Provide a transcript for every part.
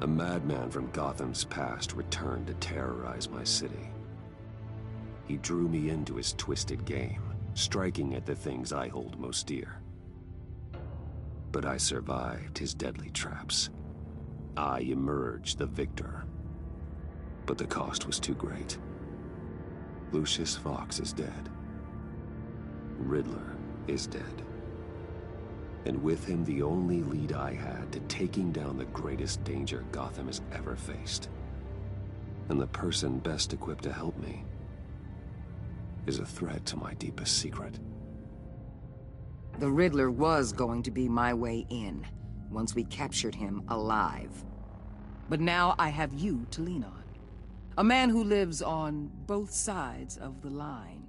A madman from Gotham's past returned to terrorize my city. He drew me into his twisted game, striking at the things I hold most dear. But I survived his deadly traps. I emerged the victor. But the cost was too great. Lucius Fox is dead. Riddler is dead. And with him, the only lead I had to taking down the greatest danger Gotham has ever faced. And the person best equipped to help me is a threat to my deepest secret. The Riddler was going to be my way in, once we captured him alive. But now I have you to lean on. A man who lives on both sides of the line,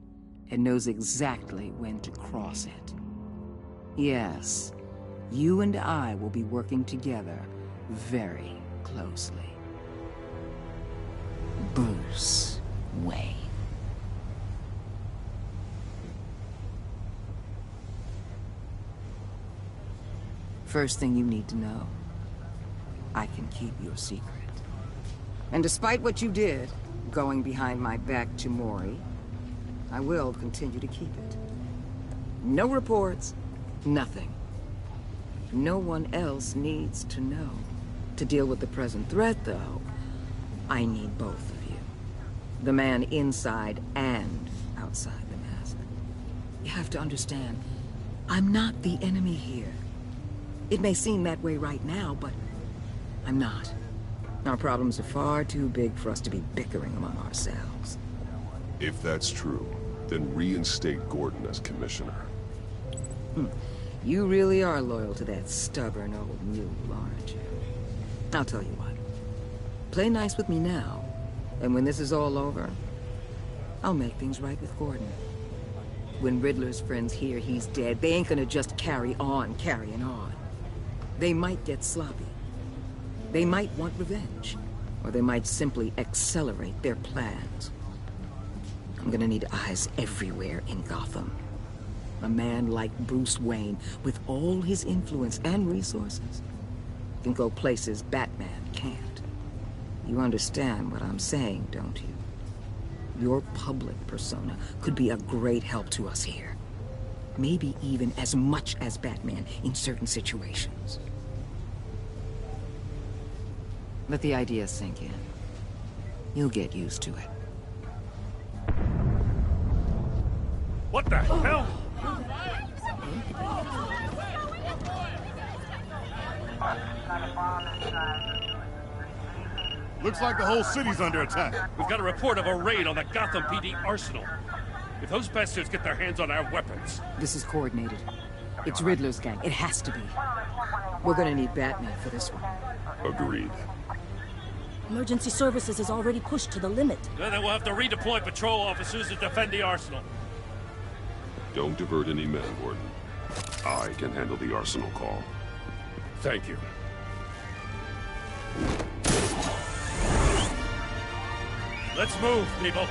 and knows exactly when to cross it. Yes, you and I will be working together very closely. Bruce Wayne. First thing you need to know, I can keep your secret. And despite what you did, going behind my back to Mori, I will continue to keep it. No reports, nothing. No one else needs to know. To deal with the present threat, though, I need both of you. The man inside and outside the mask. You have to understand, I'm not the enemy here. It may seem that way right now, but I'm not. Our problems are far too big for us to be bickering among ourselves. If that's true, then reinstate Gordon as commissioner. You really are loyal to that stubborn old mule, aren't you? I'll tell you what. Play nice with me now, and when this is all over, I'll make things right with Gordon. When Riddler's friends hear he's dead, they ain't gonna just carry on carrying on. They might get sloppy. They might want revenge, or they might simply accelerate their plans. I'm gonna need eyes everywhere in Gotham. A man like Bruce Wayne, with all his influence and resources, can go places Batman can't. You understand what I'm saying, don't you? Your public persona could be a great help to us here. Maybe even as much as Batman in certain situations. Let the idea sink in. You'll get used to it. What the hell? Looks like the whole city's under attack. We've got a report of a raid on the Gotham PD arsenal. If those bastards get their hands on our weapons... This is coordinated. It's Riddler's gang. It has to be. We're gonna need Batman for this one. Agreed. Emergency services is already pushed to the limit. Then we'll have to redeploy patrol officers to defend the arsenal. Don't divert any men, Gordon. I can handle the arsenal call. Thank you. Let's move, people.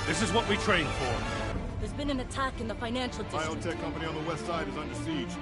This is what we trained for. There's been an attack in the financial district. Biotech company on the west side is under siege.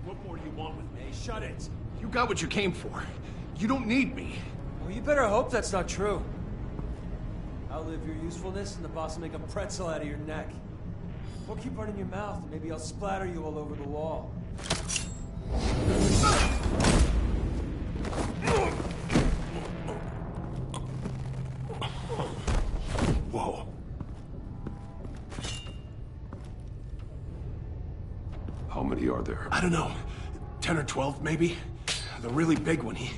What more do you want with me? Shut it! You got what you came for. You don't need me. Well, you better hope that's not true. Outlive your usefulness, and the boss will make a pretzel out of your neck. Or keep running your mouth, and maybe I'll splatter you all over the wall. Whoa. How many are there? I don't know. 10 or 12, maybe? The really big one, he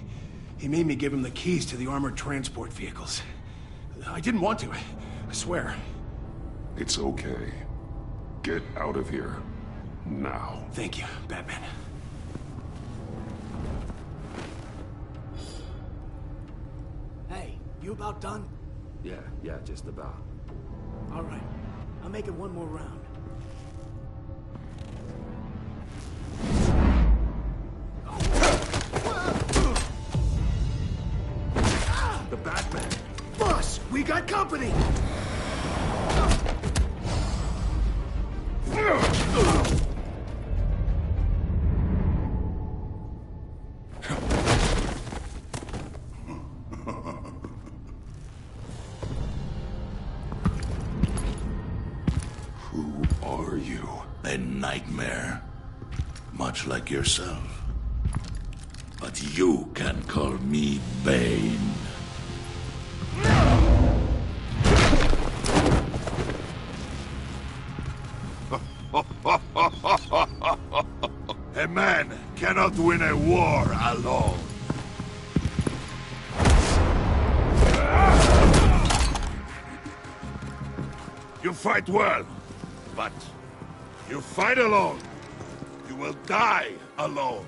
made me give him the keys to the armored transport vehicles. I didn't want to, I swear. It's okay. Get out of here. Now. Thank you, Batman. Hey, you about done? Yeah, just about. All right. I'll make it one more round. The Batman. Boss, we got company! Who are you? A nightmare. Much like yourself. But you can call me Bane. A man cannot win a war alone. You fight well, but you fight alone. You will die alone.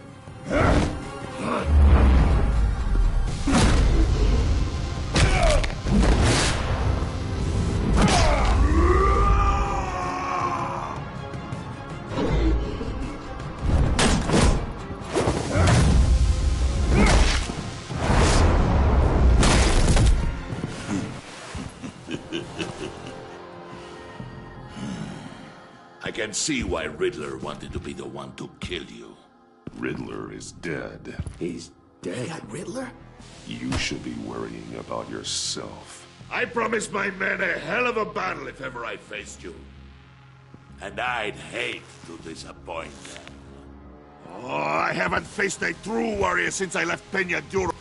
I can see why Riddler wanted to be the one to kill you. Riddler is dead. He's dead. That Riddler? You should be worrying about yourself. I promised my men a hell of a battle if ever I faced you. And I'd hate to disappoint them. Oh, I haven't faced a true warrior since I left Peña Duro.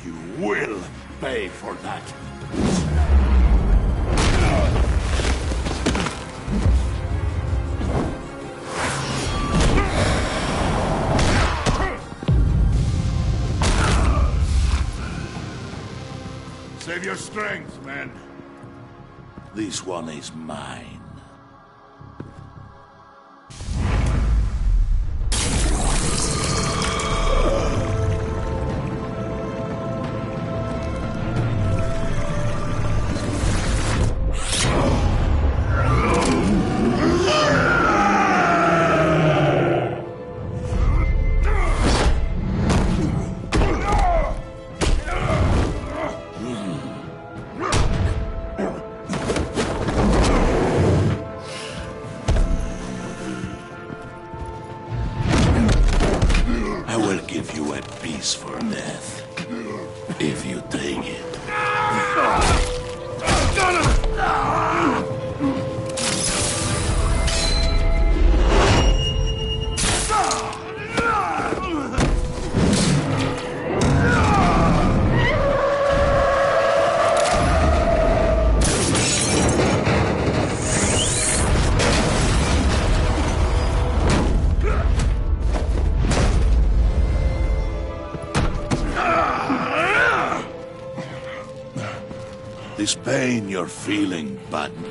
You will pay for that. Save your strength, man. This one is mine. I will give you a piece for death, if you take it. This pain you're feeling, Batman.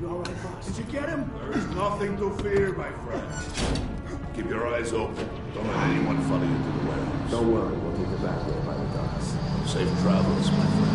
You all right, boss? Did you get him? There's nothing to fear, my friend. Keep your eyes open. Don't let anyone follow you to the warehouse. Don't worry, we'll take it back there by the docks. Safe travels, my friends.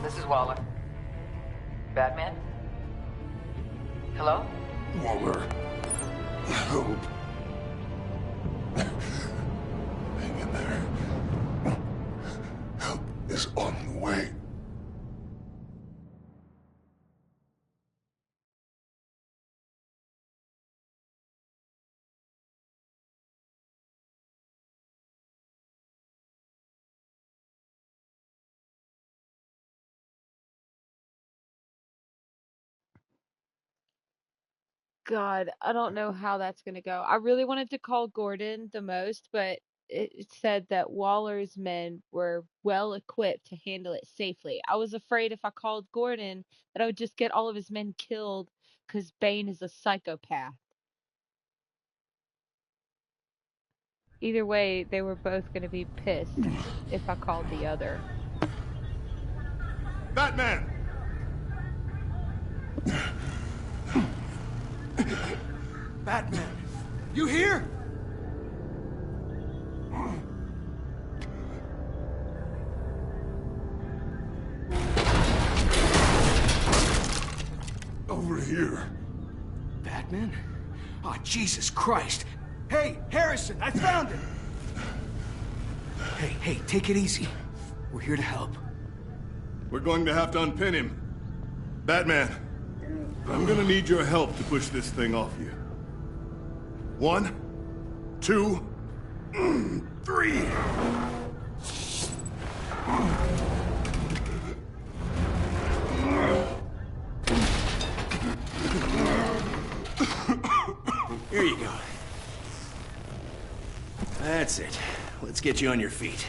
This is Waller. Batman? Hello? Waller. Help. Hang in there. Help is on the way. God, I don't know how that's gonna go. I really wanted to call Gordon the most, but it said that Waller's men were well equipped to handle it safely. I was afraid if I called Gordon that I would just get all of his men killed because Bane is a psychopath. Either way, they were both gonna be pissed if I called the other. Batman! Batman, you here? Over here. Batman? Oh, Jesus Christ. Hey, Harrison, I found him! Hey, take it easy. We're here to help. We're going to have to unpin him. Batman, I'm gonna need your help to push this thing off you. 1, 2, 3. Here you go. That's it. Let's get you on your feet.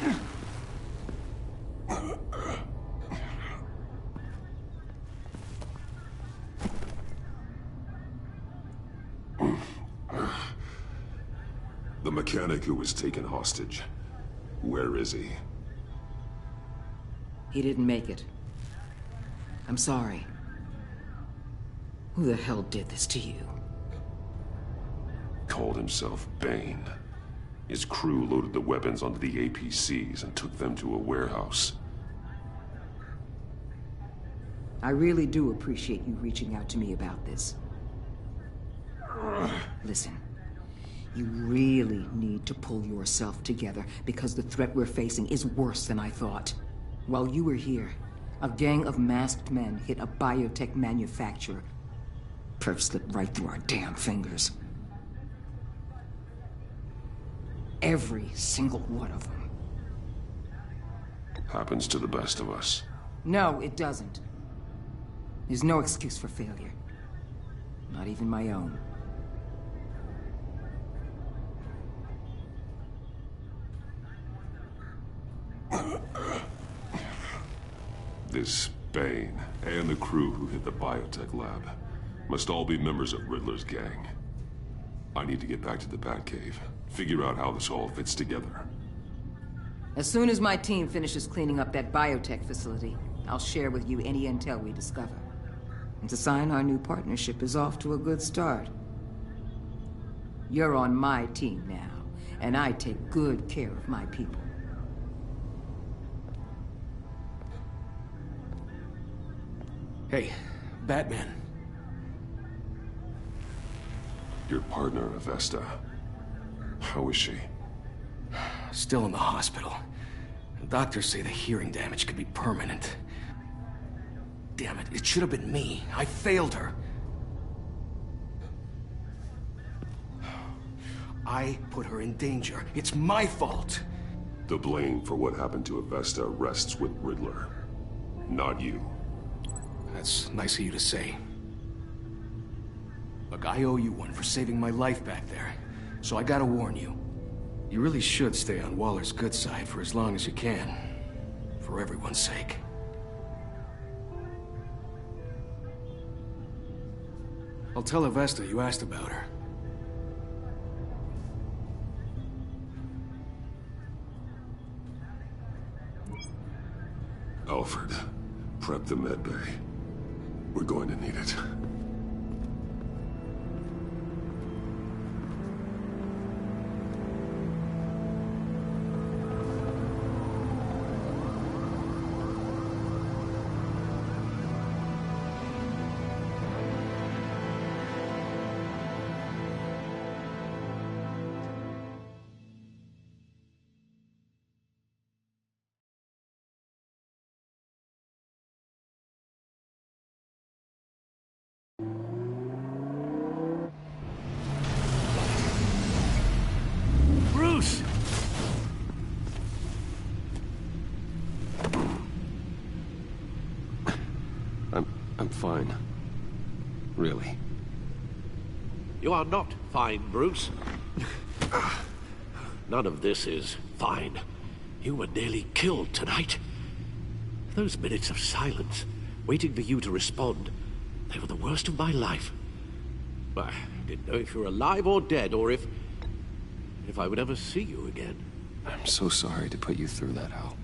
The mechanic who was taken hostage. Where is he? He didn't make it. I'm sorry. Who the hell did this to you? Called himself Bane. His crew loaded the weapons onto the APCs and took them to a warehouse. I really do appreciate you reaching out to me about this. Listen, you really need to pull yourself together because the threat we're facing is worse than I thought. While you were here, a gang of masked men hit a biotech manufacturer. Perf slipped right through our damn fingers. Every single one of them. Happens to the best of us. No, it doesn't. There's no excuse for failure. Not even my own. This Bane and the crew who hit the biotech lab must all be members of Riddler's gang. I need to get back to the Batcave, figure out how this all fits together. As soon as my team finishes cleaning up that biotech facility, I'll share with you any intel we discover. And to sign our new partnership is off to a good start. You're on my team now, and I take good care of my people. Hey, Batman. Your partner, Avesta. How is she? Still in the hospital. Doctors say the hearing damage could be permanent. Damn it, it should have been me. I failed her. I put her in danger. It's my fault. The blame for what happened to Avesta rests with Riddler, not you. That's nice of you to say. Look, I owe you one for saving my life back there. So I gotta warn you. You really should stay on Waller's good side for as long as you can. For everyone's sake. I'll tell Avesta you asked about her. Alfred, prep the med bay. We're going to need it. Bruce! I'm fine. Really. You are not fine, Bruce. None of this is fine. You were nearly killed tonight. Those minutes of silence, waiting for you to respond, they were the worst of my life. I didn't know if you were alive or dead, or if I would ever see you again. I'm so sorry to put you through that, Al.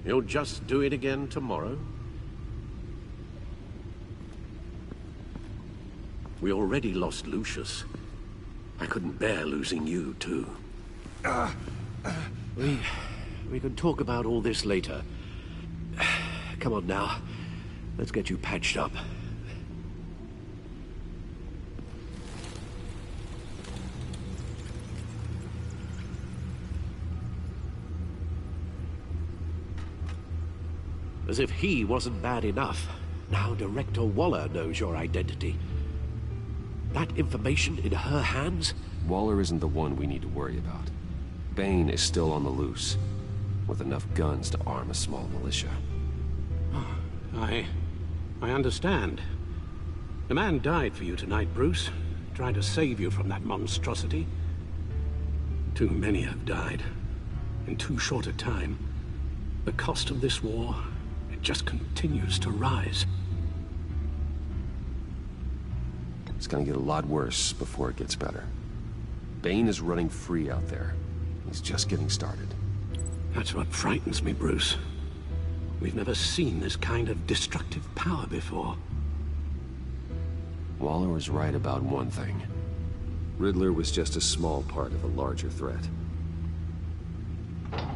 You'll just do it again tomorrow? We already lost Lucius. I couldn't bear losing you, too. We can talk about all this later. Come on now. Let's get you patched up. As if he wasn't bad enough, now Director Waller knows your identity. That information in her hands? Waller isn't the one we need to worry about. Bane is still on the loose, with enough guns to arm a small militia. I understand. The man died for you tonight, Bruce, trying to save you from that monstrosity. Too many have died, in too short a time. The cost of this war, it just continues to rise. It's gonna get a lot worse before it gets better. Bane is running free out there. He's just getting started. That's what frightens me, Bruce. We've never seen this kind of destructive power before. Waller was right about one thing. Riddler was just a small part of a larger threat.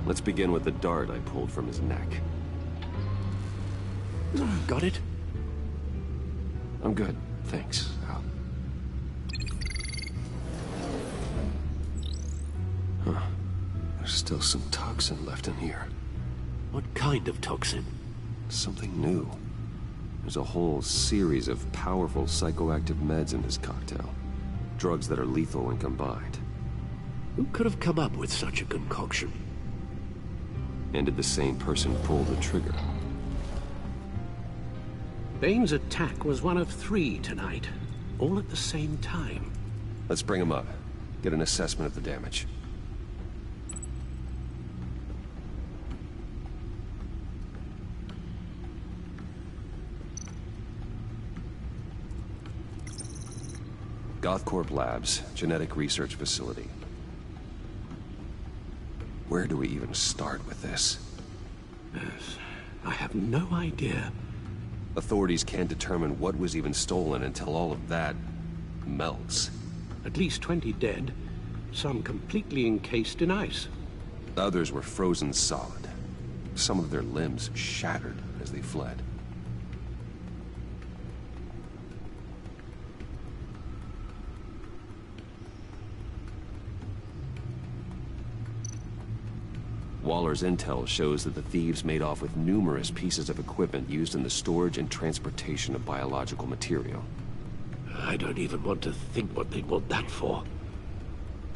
Let's begin with the dart I pulled from his neck. Got it? I'm good, thanks, Al. Huh. There's still some toxin left in here. What kind of toxin? Something new. There's a whole series of powerful psychoactive meds in this cocktail. Drugs that are lethal when combined. Who could have come up with such a concoction? And did the same person pull the trigger? Bane's attack was one of 3 tonight, all at the same time. Let's bring him up. Get an assessment of the damage. Gothcorp Labs, genetic research facility. Where do we even start with this? Yes, I have no idea. Authorities can't determine what was even stolen until all of that melts. At least 20 dead, some completely encased in ice. Others were frozen solid. Some of their limbs shattered as they fled. Waller's intel shows that the thieves made off with numerous pieces of equipment used in the storage and transportation of biological material. I don't even want to think what they'd want that for.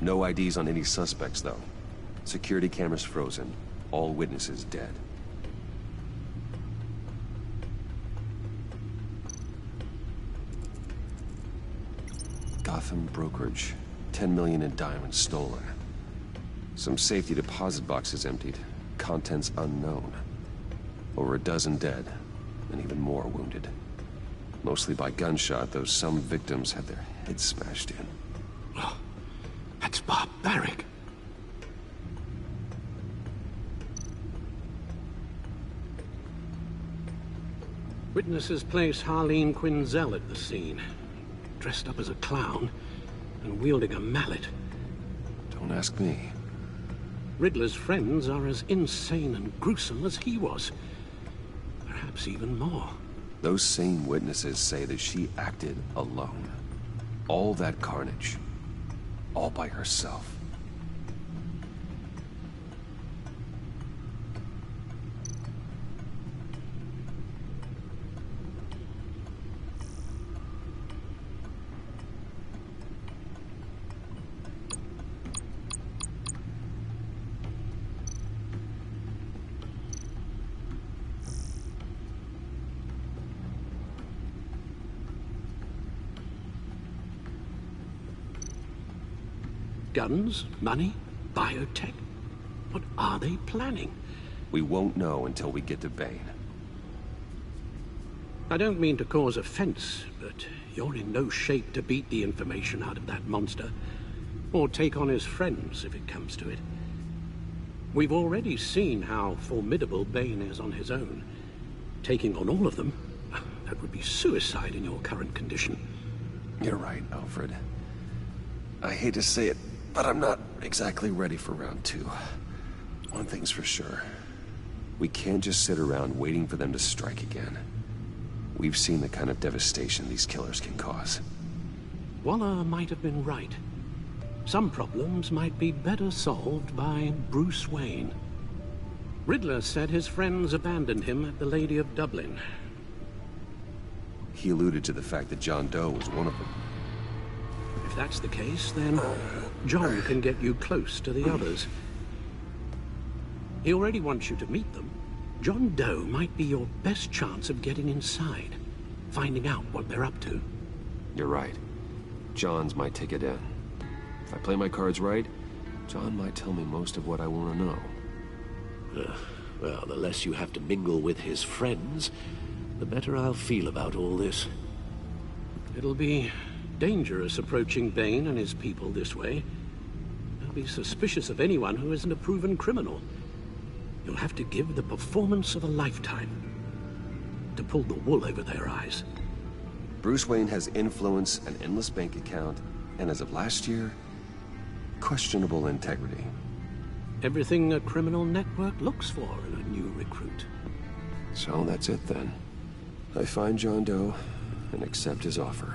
No IDs on any suspects, though. Security cameras frozen. All witnesses dead. Gotham brokerage. 10 million in diamonds stolen. Some safety deposit boxes emptied. Contents unknown. Over a dozen dead, and even more wounded. Mostly by gunshot, though some victims had their heads smashed in. Oh, that's barbaric. Witnesses place Harley Quinn at the scene. Dressed up as a clown and wielding a mallet. Don't ask me. Riddler's friends are as insane and gruesome as he was. Perhaps even more. Those same witnesses say that she acted alone. All that carnage. All by herself. Guns, money, biotech. What are they planning? We won't know until we get to Bane. I don't mean to cause offense, but you're in no shape to beat the information out of that monster. Or take on his friends, if it comes to it. We've already seen how formidable Bane is on his own. Taking on all of them, that would be suicide in your current condition. You're right, Alfred. I hate to say it, but I'm not exactly ready for round 2. One thing's for sure. We can't just sit around waiting for them to strike again. We've seen the kind of devastation these killers can cause. Waller might have been right. Some problems might be better solved by Bruce Wayne. Riddler said his friends abandoned him at the Lady of Dublin. He alluded to the fact that John Doe was one of them. If that's the case, then John can get you close to the others. He already wants you to meet them. John Doe might be your best chance of getting inside, finding out what they're up to. You're right. John's my ticket in. If I play my cards right, John might tell me most of what I want to know. Well, the less you have to mingle with his friends, the better I'll feel about all this. It'll be dangerous approaching Bane and his people this way. They'll be suspicious of anyone who isn't a proven criminal. You'll have to give the performance of a lifetime to pull the wool over their eyes. Bruce Wayne has influence, an endless bank account, and as of last year, questionable integrity. Everything a criminal network looks for in a new recruit. So that's it then. I find John Doe and accept his offer.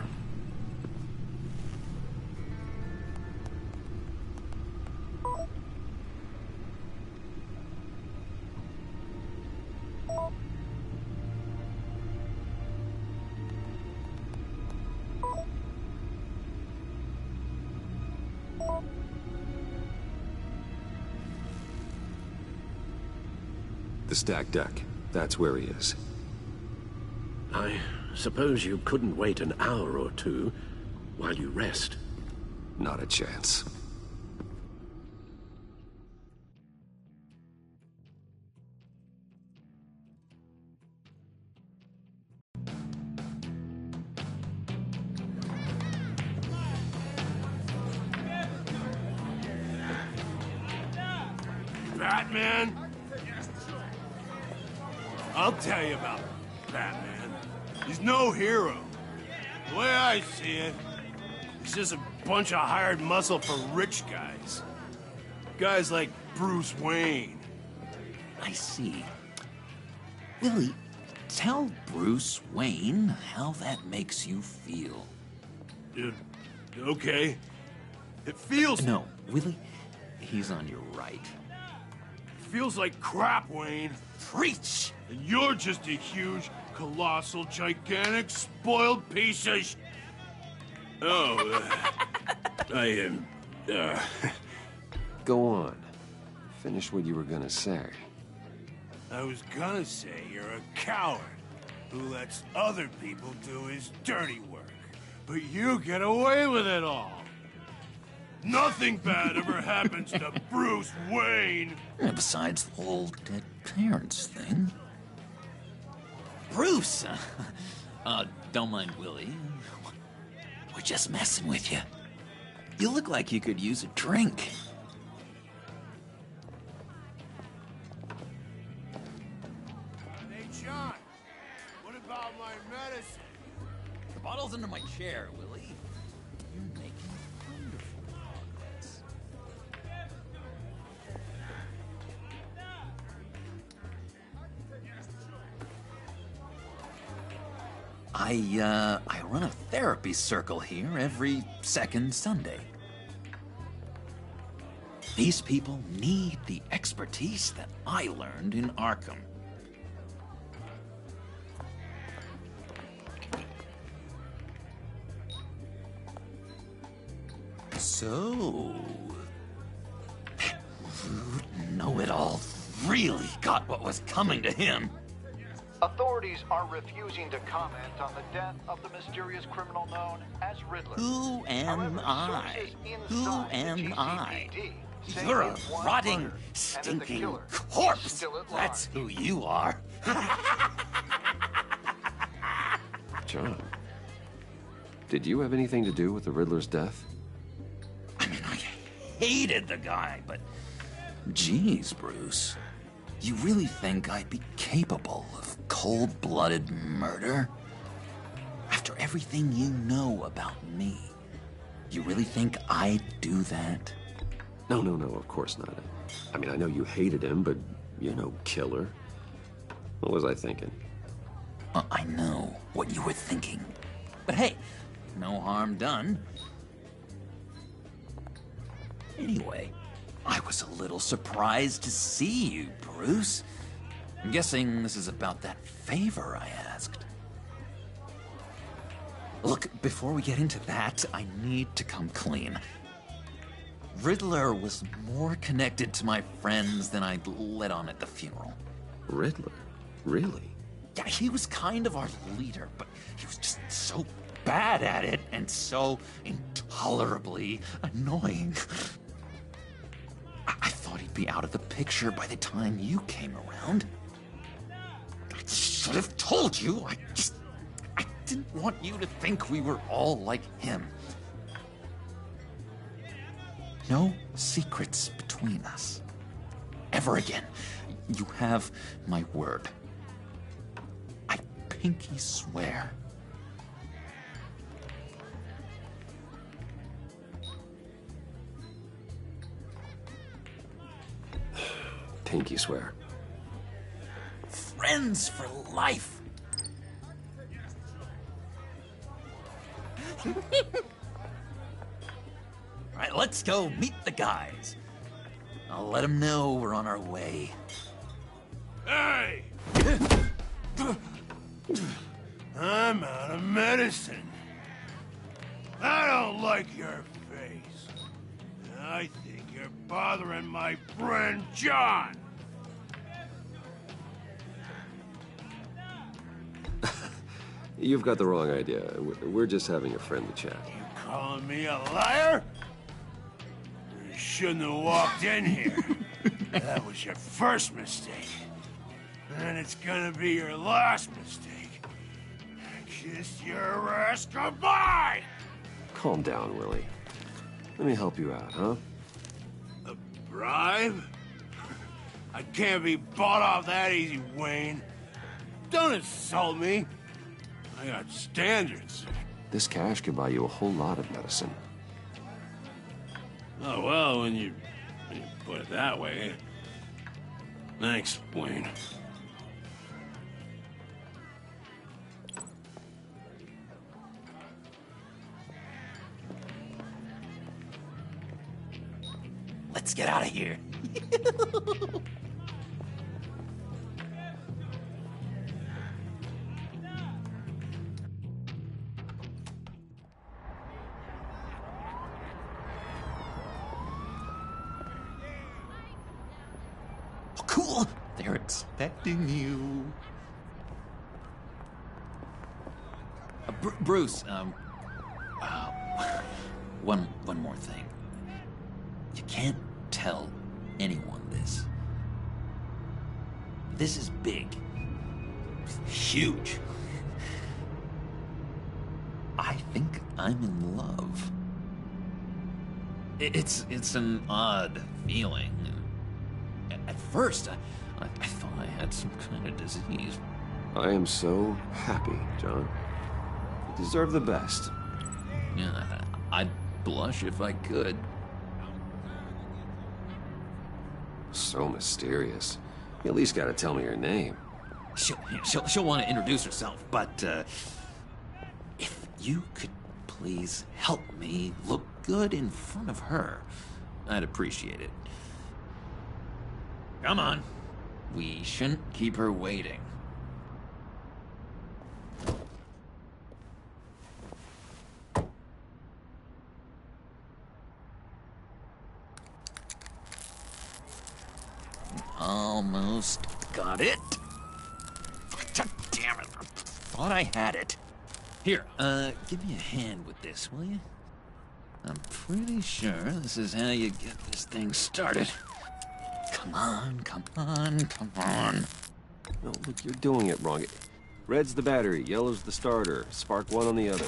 The stacked deck. That's where he is. I suppose you couldn't wait an hour or two while you rest? Not a chance. Batman? I'll tell you about Batman. He's no hero. The way I see it, he's just a bunch of hired muscle for rich guys. Guys like Bruce Wayne. I see. Willie, tell Bruce Wayne how that makes you feel. Okay. It feels... No, Willie, he's on your right. Feels like crap, Wayne. Preach! And you're just a huge, colossal, gigantic, spoiled piece of I am... Go on. Finish what you were gonna say. I was gonna say you're a coward who lets other people do his dirty work. But you get away with it all. Nothing bad ever happens to Bruce Wayne. And besides the whole dead parents thing. Bruce! Don't mind Willie. We're just messing with you. You look like you could use a drink. Hey, John. What about my medicine? The bottle's under my chair, Willie. You're making wonderful progress. I run a therapy circle here every second Sunday. These people need the expertise that I learned in Arkham. So, that rude know-it-all really got what was coming to him. Authorities are refusing to comment on the death of the mysterious criminal known as Riddler. Who am I? Who am I? say You're a it's one rotting, murder, stinking corpse. That's who you are. John, did you have anything to do with the Riddler's death? I mean, I hated the guy, but... Geez, Bruce. You really think I'd be capable of cold-blooded murder? After everything you know about me, you really think I'd do that? No, of course not. I mean, I know you hated him, but you're no killer. What was I thinking? I know what you were thinking. But hey, no harm done. Anyway, I was a little surprised to see you, Bruce. I'm guessing this is about that favor I asked. Look, before we get into that, I need to come clean. Riddler was more connected to my friends than I'd let on at the funeral. Riddler? Really? Yeah, he was kind of our leader, but he was just so bad at it and so intolerably annoying. I thought he'd be out of the picture by the time you came around. I should have told you. I didn't want you to think we were all like him. No secrets between us. Ever again. You have my word. I pinky swear. Pinky swear. Friends for life. All right, let's go meet the guys. I'll let them know we're on our way. Hey! I'm out of medicine. I don't like your face. I think you're bothering my friend John. You've got the wrong idea. We're just having a friendly chat. You calling me a liar? You shouldn't have walked in here. That was your first mistake. And it's gonna be your last mistake. Kiss your ass goodbye! Calm down, Willie. Let me help you out, huh? A bribe? I can't be bought off that easy, Wayne. Don't insult me. I got standards. This cash could buy you a whole lot of medicine. Oh, well, when you put it that way. Thanks, Wayne. Let's get out of here. Cool. They're expecting you. Bruce, one more thing. You can't tell anyone this. This is big. Huge. I think I'm in love. It's an odd feeling. At first, I thought I had some kind of disease. I am so happy, John. You deserve the best. Yeah, I'd blush if I could. So mysterious. You at least gotta tell me your name. She'll want to introduce herself, but if you could please help me look good in front of her, I'd appreciate it. Come on. We shouldn't keep her waiting. Almost got it. Damn it. I thought I had it. Here, give me a hand with this, will you? I'm pretty sure this is how you get this thing started. Come on, come on, come on. No, look, you're doing it wrong. Red's the battery, yellow's the starter, spark one on the other.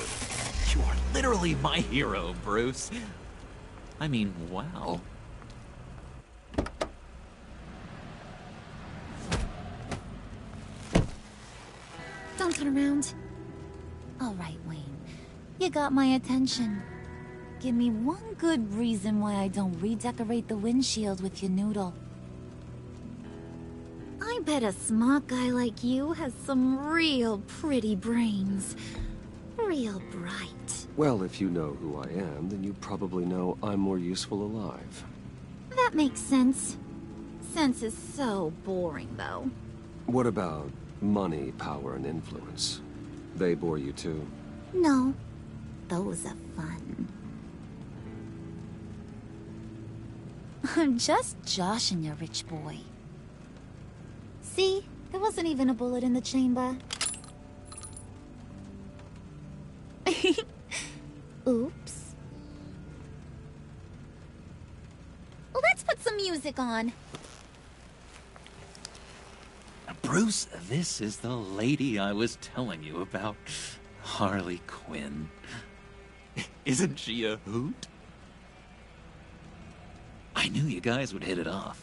You are literally my hero, Bruce. I mean, wow. Don't turn around. All right, Wayne. You got my attention. Give me one good reason why I don't redecorate the windshield with your noodle. I bet a smart guy like you has some real pretty brains. Real bright. Well, if you know who I am, then you probably know I'm more useful alive. That makes sense. Sense is so boring, though. What about money, power, and influence? They bore you too? No. Those are fun. I'm just joshing you, rich boy. See? There wasn't even a bullet in the chamber. Oops. Let's put some music on. Bruce, this is the lady I was telling you about. Harley Quinn. Isn't she a hoot? I knew you guys would hit it off.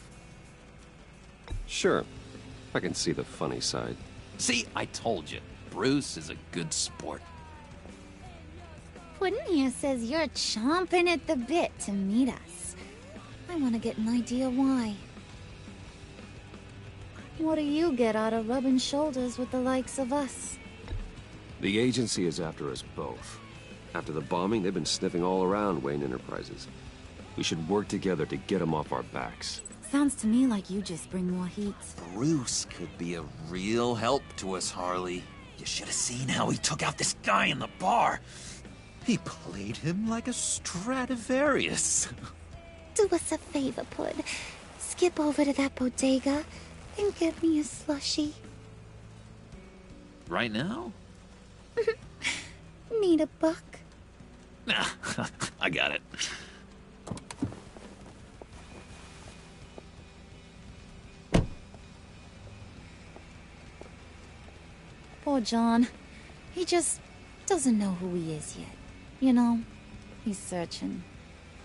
Sure. I can see the funny side. See, I told you. Bruce is a good sport. Puddin' here says you're chomping at the bit to meet us. I want to get an idea why. What do you get out of rubbing shoulders with the likes of us? The agency is after us both. After the bombing, they've been sniffing all around Wayne Enterprises. We should work together to get them off our backs. Sounds to me like you just bring more heat. Bruce could be a real help to us, Harley. You should have seen how he took out this guy in the bar. He played him like a Stradivarius. Do us a favor, Pud. Skip over to that bodega and get me a slushie. Right now? Need a buck? Nah, I got it. Poor John. He just doesn't know who he is yet. You know, he's searching.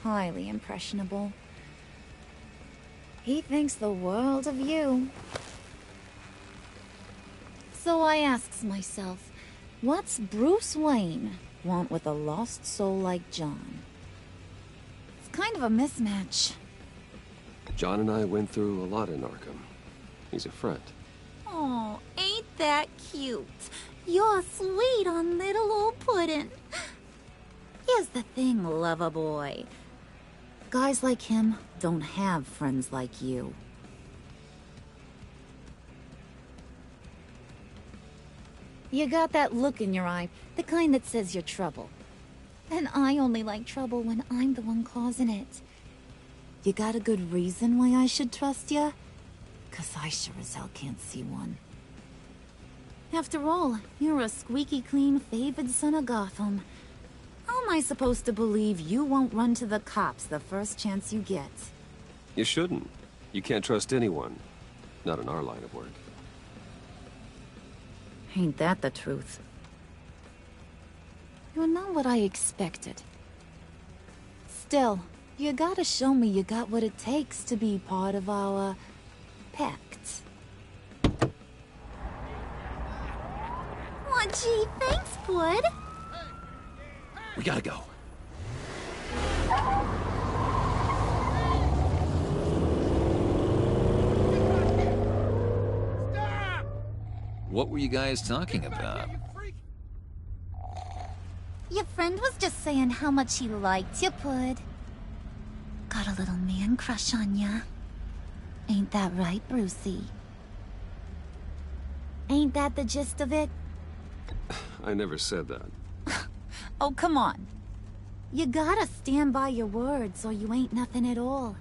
Highly impressionable. He thinks the world of you. So I asks myself, what's Bruce Wayne want with a lost soul like John? It's kind of a mismatch. John and I went through a lot in Arkham. He's a friend. Oh, ain't that cute? You're sweet on little old puddin'. Here's the thing, lover boy. Guys like him don't have friends like you. You got that look in your eye, the kind that says you're trouble. And I only like trouble when I'm the one causing it. You got a good reason why I should trust you? 'Cause I sure as hell can't see one. After all, you're a squeaky clean favored son of Gotham. How am I supposed to believe you won't run to the cops the first chance you get? You shouldn't. You can't trust anyone. Not in our line of work. Ain't that the truth? You're not what I expected. Still, you gotta show me you got what it takes to be part of our... Pact. Aw, gee, thanks, bud. We gotta go. What were you guys talking about? Your friend was just saying how much he liked you, Pud. Got a little man crush on ya. Ain't that right, Brucey? Ain't that the gist of it? I never said that. Oh, come on. You gotta stand by your words or you ain't nothing at all.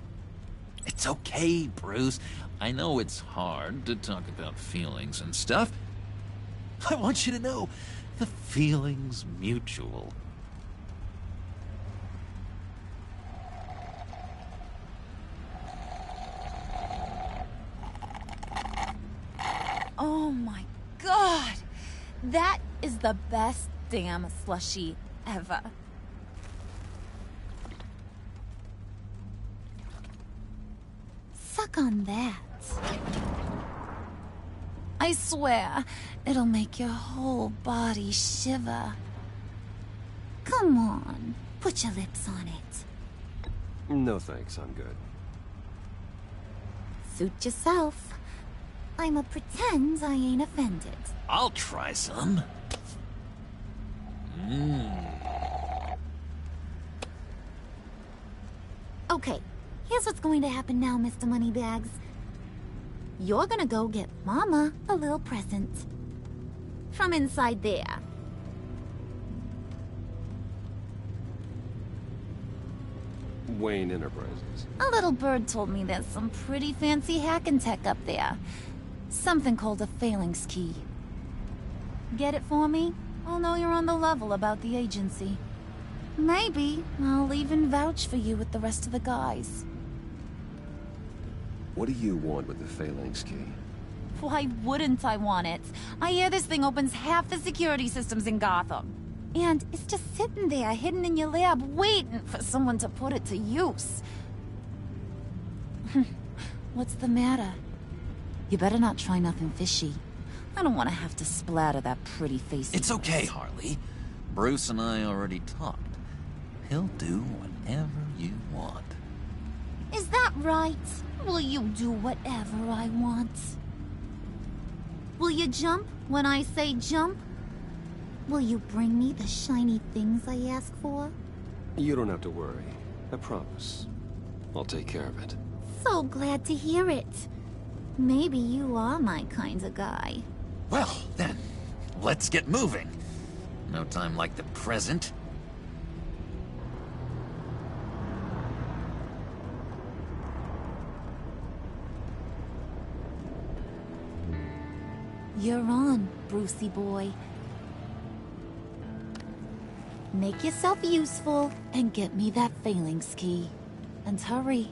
It's okay, Bruce. I know it's hard to talk about feelings and stuff. I want you to know, the feeling's mutual. Oh my god! That is the best damn slushie ever. Suck on that. I swear, it'll make your whole body shiver. Come on, put your lips on it. No thanks, I'm good. Suit yourself. I'ma pretend I ain't offended. I'll try some. Okay, here's what's going to happen now, Mr. Moneybags. You're gonna go get Mama a little present. From inside there. Wayne Enterprises. A little bird told me there's some pretty fancy hacking tech up there. Something called a phalanx key. Get it for me? I'll know you're on the level about the agency. Maybe I'll even vouch for you with the rest of the guys. What do you want with the phalanx key? Why wouldn't I want it? I hear this thing opens half the security systems in Gotham. And it's just sitting there, hidden in your lab, waiting for someone to put it to use. What's the matter? You better not try nothing fishy. I don't want to have to splatter that pretty face. It's okay, Harley. Bruce and I already talked. He'll do whatever you want. Is that right? Will you do whatever I want? Will you jump when I say jump? Will you bring me the shiny things I ask for? You don't have to worry. I promise. I'll take care of it. So glad to hear it. Maybe you are my kind of guy. Well, then, let's get moving. No time like the present. You're on, Brucey boy. Make yourself useful and get me that phalanx key. And hurry.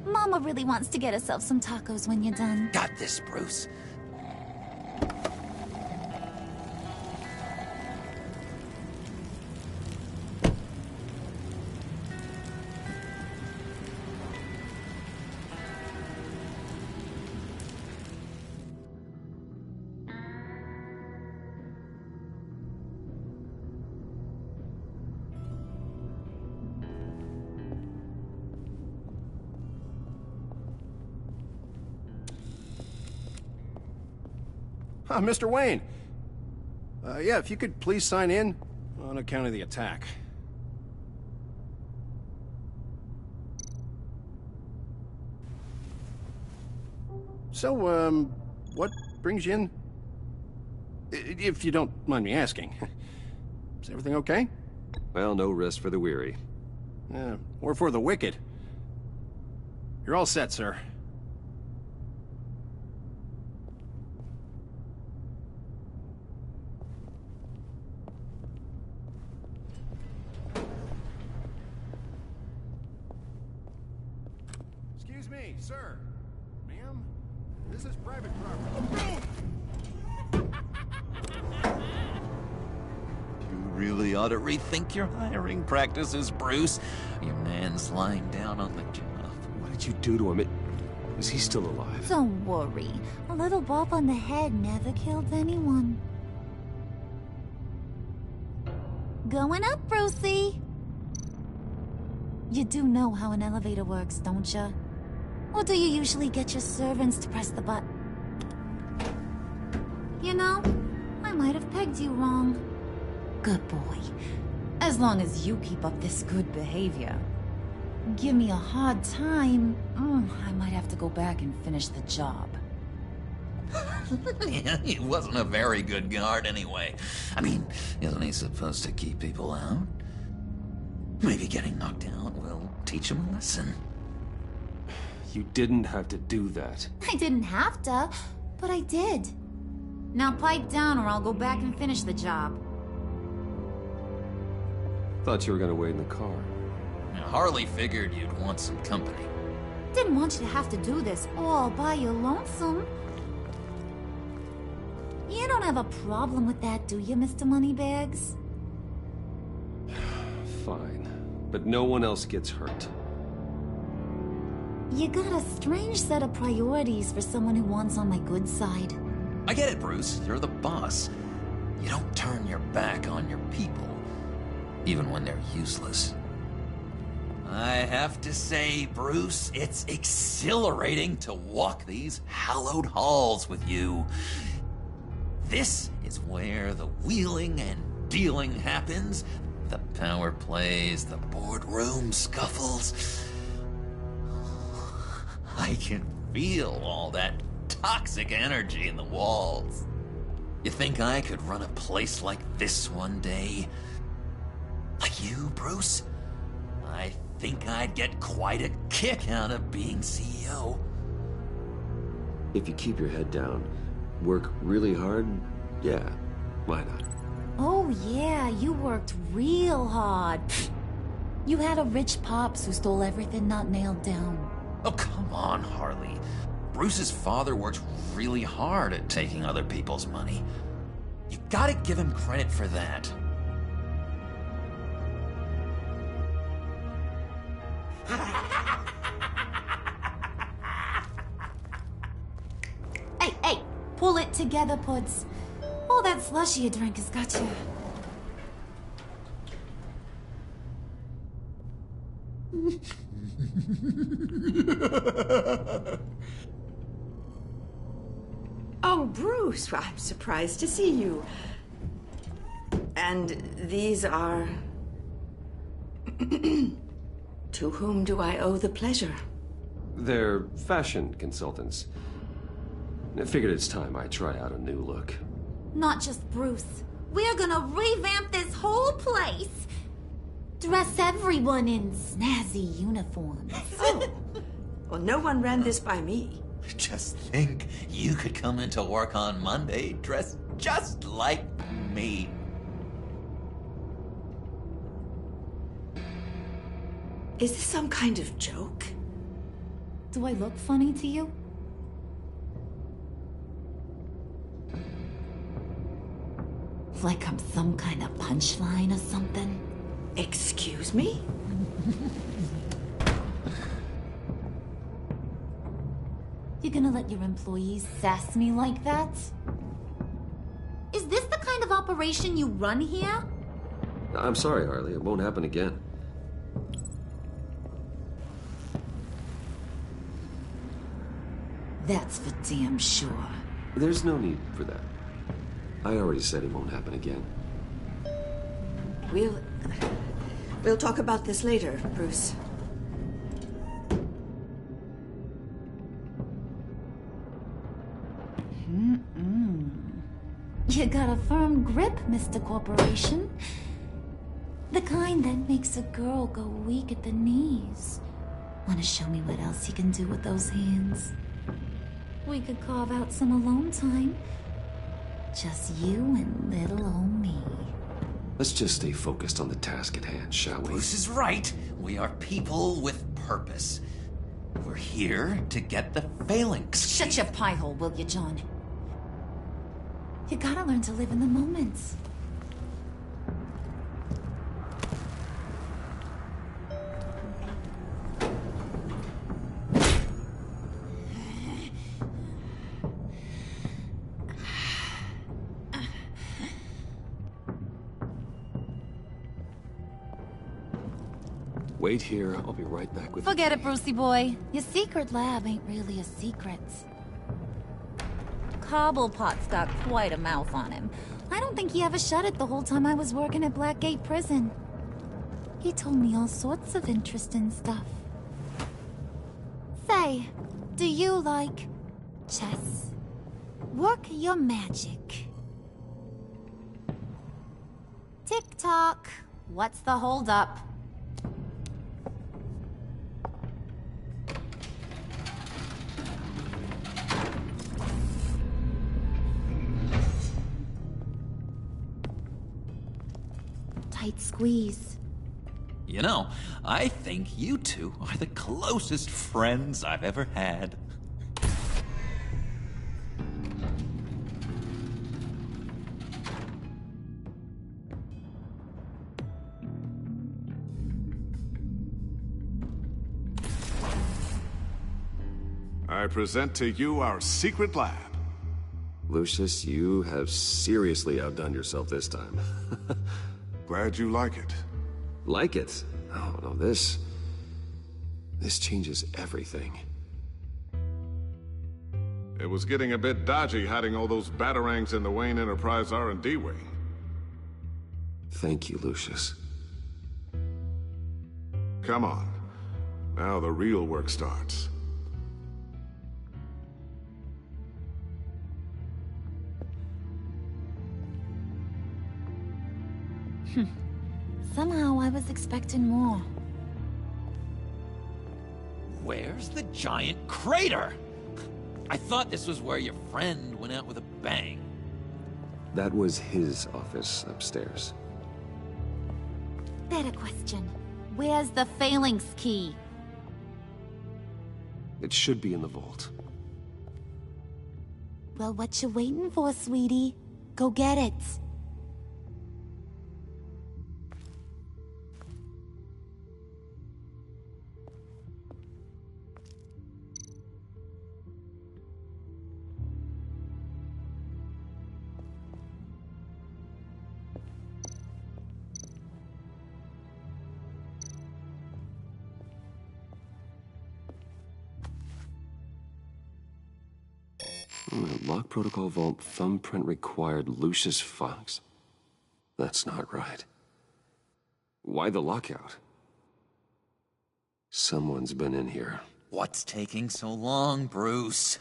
Mama really wants to get herself some tacos when you're done. Got this, Bruce. Mr. Wayne. Yeah, if you could please sign in on account of the attack. So, what brings you in? If you don't mind me asking. Is everything okay? Well, no rest for the weary. Or for the wicked. You're all set, sir. Excuse me, sir. Ma'am? This is private property. You really ought to rethink your hiring practices, Bruce. Your man's lying down on the job. What did you do to him? Is he still alive? Don't worry. A little bump on the head never killed anyone. Going up, Brucey! You do know how an elevator works, don't you? Or do you usually get your servants to press the button? You know, I might have pegged you wrong. Good boy. As long as you keep up this good behavior. Give me a hard time, I might have to go back and finish the job. Yeah, he wasn't a very good guard anyway. I mean, isn't he supposed to keep people out? Maybe getting knocked out will teach him a lesson. You didn't have to do that. I didn't have to, but I did. Now pipe down or I'll go back and finish the job. Thought you were gonna wait in the car. Now, Harley figured you'd want some company. Didn't want you to have to do this all by your lonesome. You don't have a problem with that, do you, Mr. Moneybags? Fine. But no one else gets hurt. You got a strange set of priorities for someone who wants on my good side. I get it, Bruce. You're the boss. You don't turn your back on your people, even when they're useless. I have to say, Bruce, it's exhilarating to walk these hallowed halls with you. This is where the wheeling and dealing happens. The power plays, the boardroom scuffles. I can feel all that toxic energy in the walls. You think I could run a place like this one day? Like you, Bruce? I think I'd get quite a kick out of being CEO. If you keep your head down, work really hard, yeah, why not? Oh yeah, you worked real hard. You had a rich pops who stole everything not nailed down. Oh, come on, Harley. Bruce's father worked really hard at taking other people's money. You gotta give him credit for that. Hey, pull it together, Puds. All that slushy you drank has got you. Oh, Bruce, I'm surprised to see you. And these are... To whom do I owe the pleasure? They're fashion consultants. I figured it's time I try out a new look. Not just Bruce. We're gonna revamp this whole place. Dress everyone in snazzy uniforms. Oh, well, no one ran this by me. Just think, you could come into work on Monday dressed just like me. Is this some kind of joke? Do I look funny to you? Like I'm some kind of punchline or something? Excuse me? You gonna let your employees sass me like that? Is this the kind of operation you run here? I'm sorry, Harley. It won't happen again. That's for damn sure. There's no need for that. I already said it won't happen again. We'll talk about this later, Bruce. You got a firm grip, Mr. Corporation. The kind that makes a girl go weak at the knees. Wanna show me what else you can do with those hands? We could carve out some alone time. Just you and little old me. Let's just stay focused on the task at hand, shall we? Bruce is right. We are people with purpose. We're here to get the phalanx. Shut your pie hole, will you, John? You gotta learn to live in the moment. Wait here, I'll be right back with you. Forget it, Brucey boy. Your secret lab ain't really a secret. Cobblepot's got quite a mouth on him. I don't think he ever shut it the whole time I was working at Blackgate Prison. He told me all sorts of interesting stuff. Say, do you like chess? Work your magic. Tick-tock. What's the holdup? Tight squeeze. You know, I think you two are the closest friends I've ever had. I present to you our secret lab. Lucius, you have seriously outdone yourself this time. Glad you like it. Like it? Oh, no, this changes everything. It was getting a bit dodgy hiding all those batarangs in the Wayne Enterprise R&D wing. Thank you, Lucius. Come on. Now the real work starts. Somehow I was expecting more. Where's the giant crater? I thought this was where your friend went out with a bang. That was his office upstairs. Better question. Where's the phalanx key? It should be in the vault. Well, what you waiting for, sweetie? Go get it. Lock protocol vault thumbprint required Lucius Fox. That's not right. Why the lockout? Someone's been in here. What's taking so long, Bruce?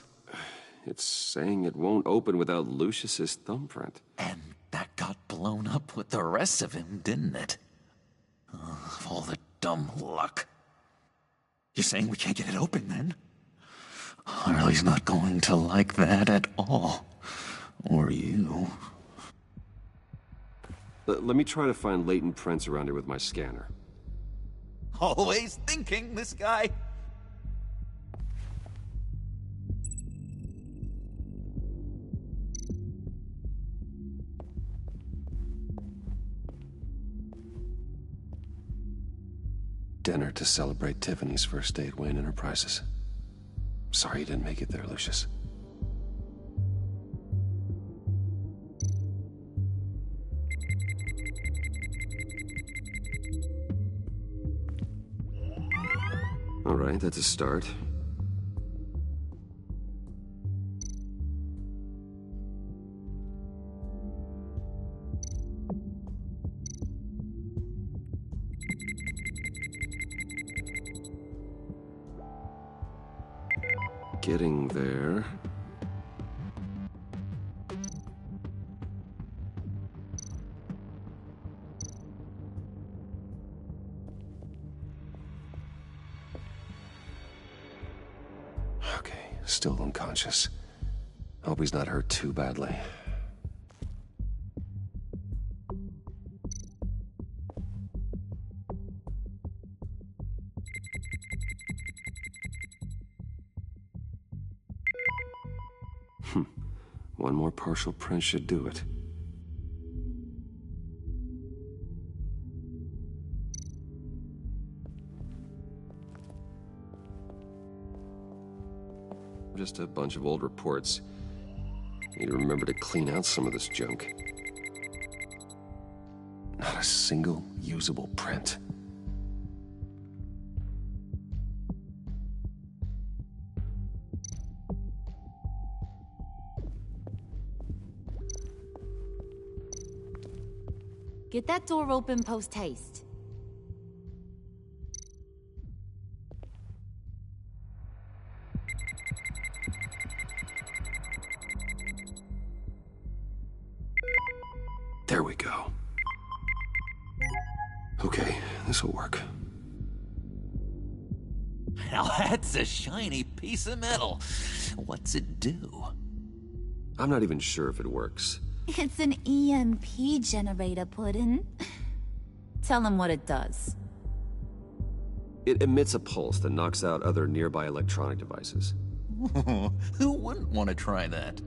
It's saying it won't open without Lucius's thumbprint. And that got blown up with the rest of him, didn't it? Oh, all the dumb luck. You're saying we can't get it open, then? Harley's not going to like that at all. Or you. Let me try to find latent prints around here with my scanner. Always thinking, this guy. Dinner to celebrate Tiffany's first day at Wayne Enterprises. Sorry you didn't make it there, Lucius. All right, that's a start. Getting there. Okay, still unconscious. Hope he's not hurt too badly. One more partial print should do it. Just a bunch of old reports. Need to remember to clean out some of this junk. Not a single usable print. Get that door open post-haste. There we go. Okay, this'll work. Now that's a shiny piece of metal. What's it do? I'm not even sure if it works. It's an EMP generator, Puddin'. Tell him what it does. It emits a pulse that knocks out other nearby electronic devices. Who wouldn't want to try that?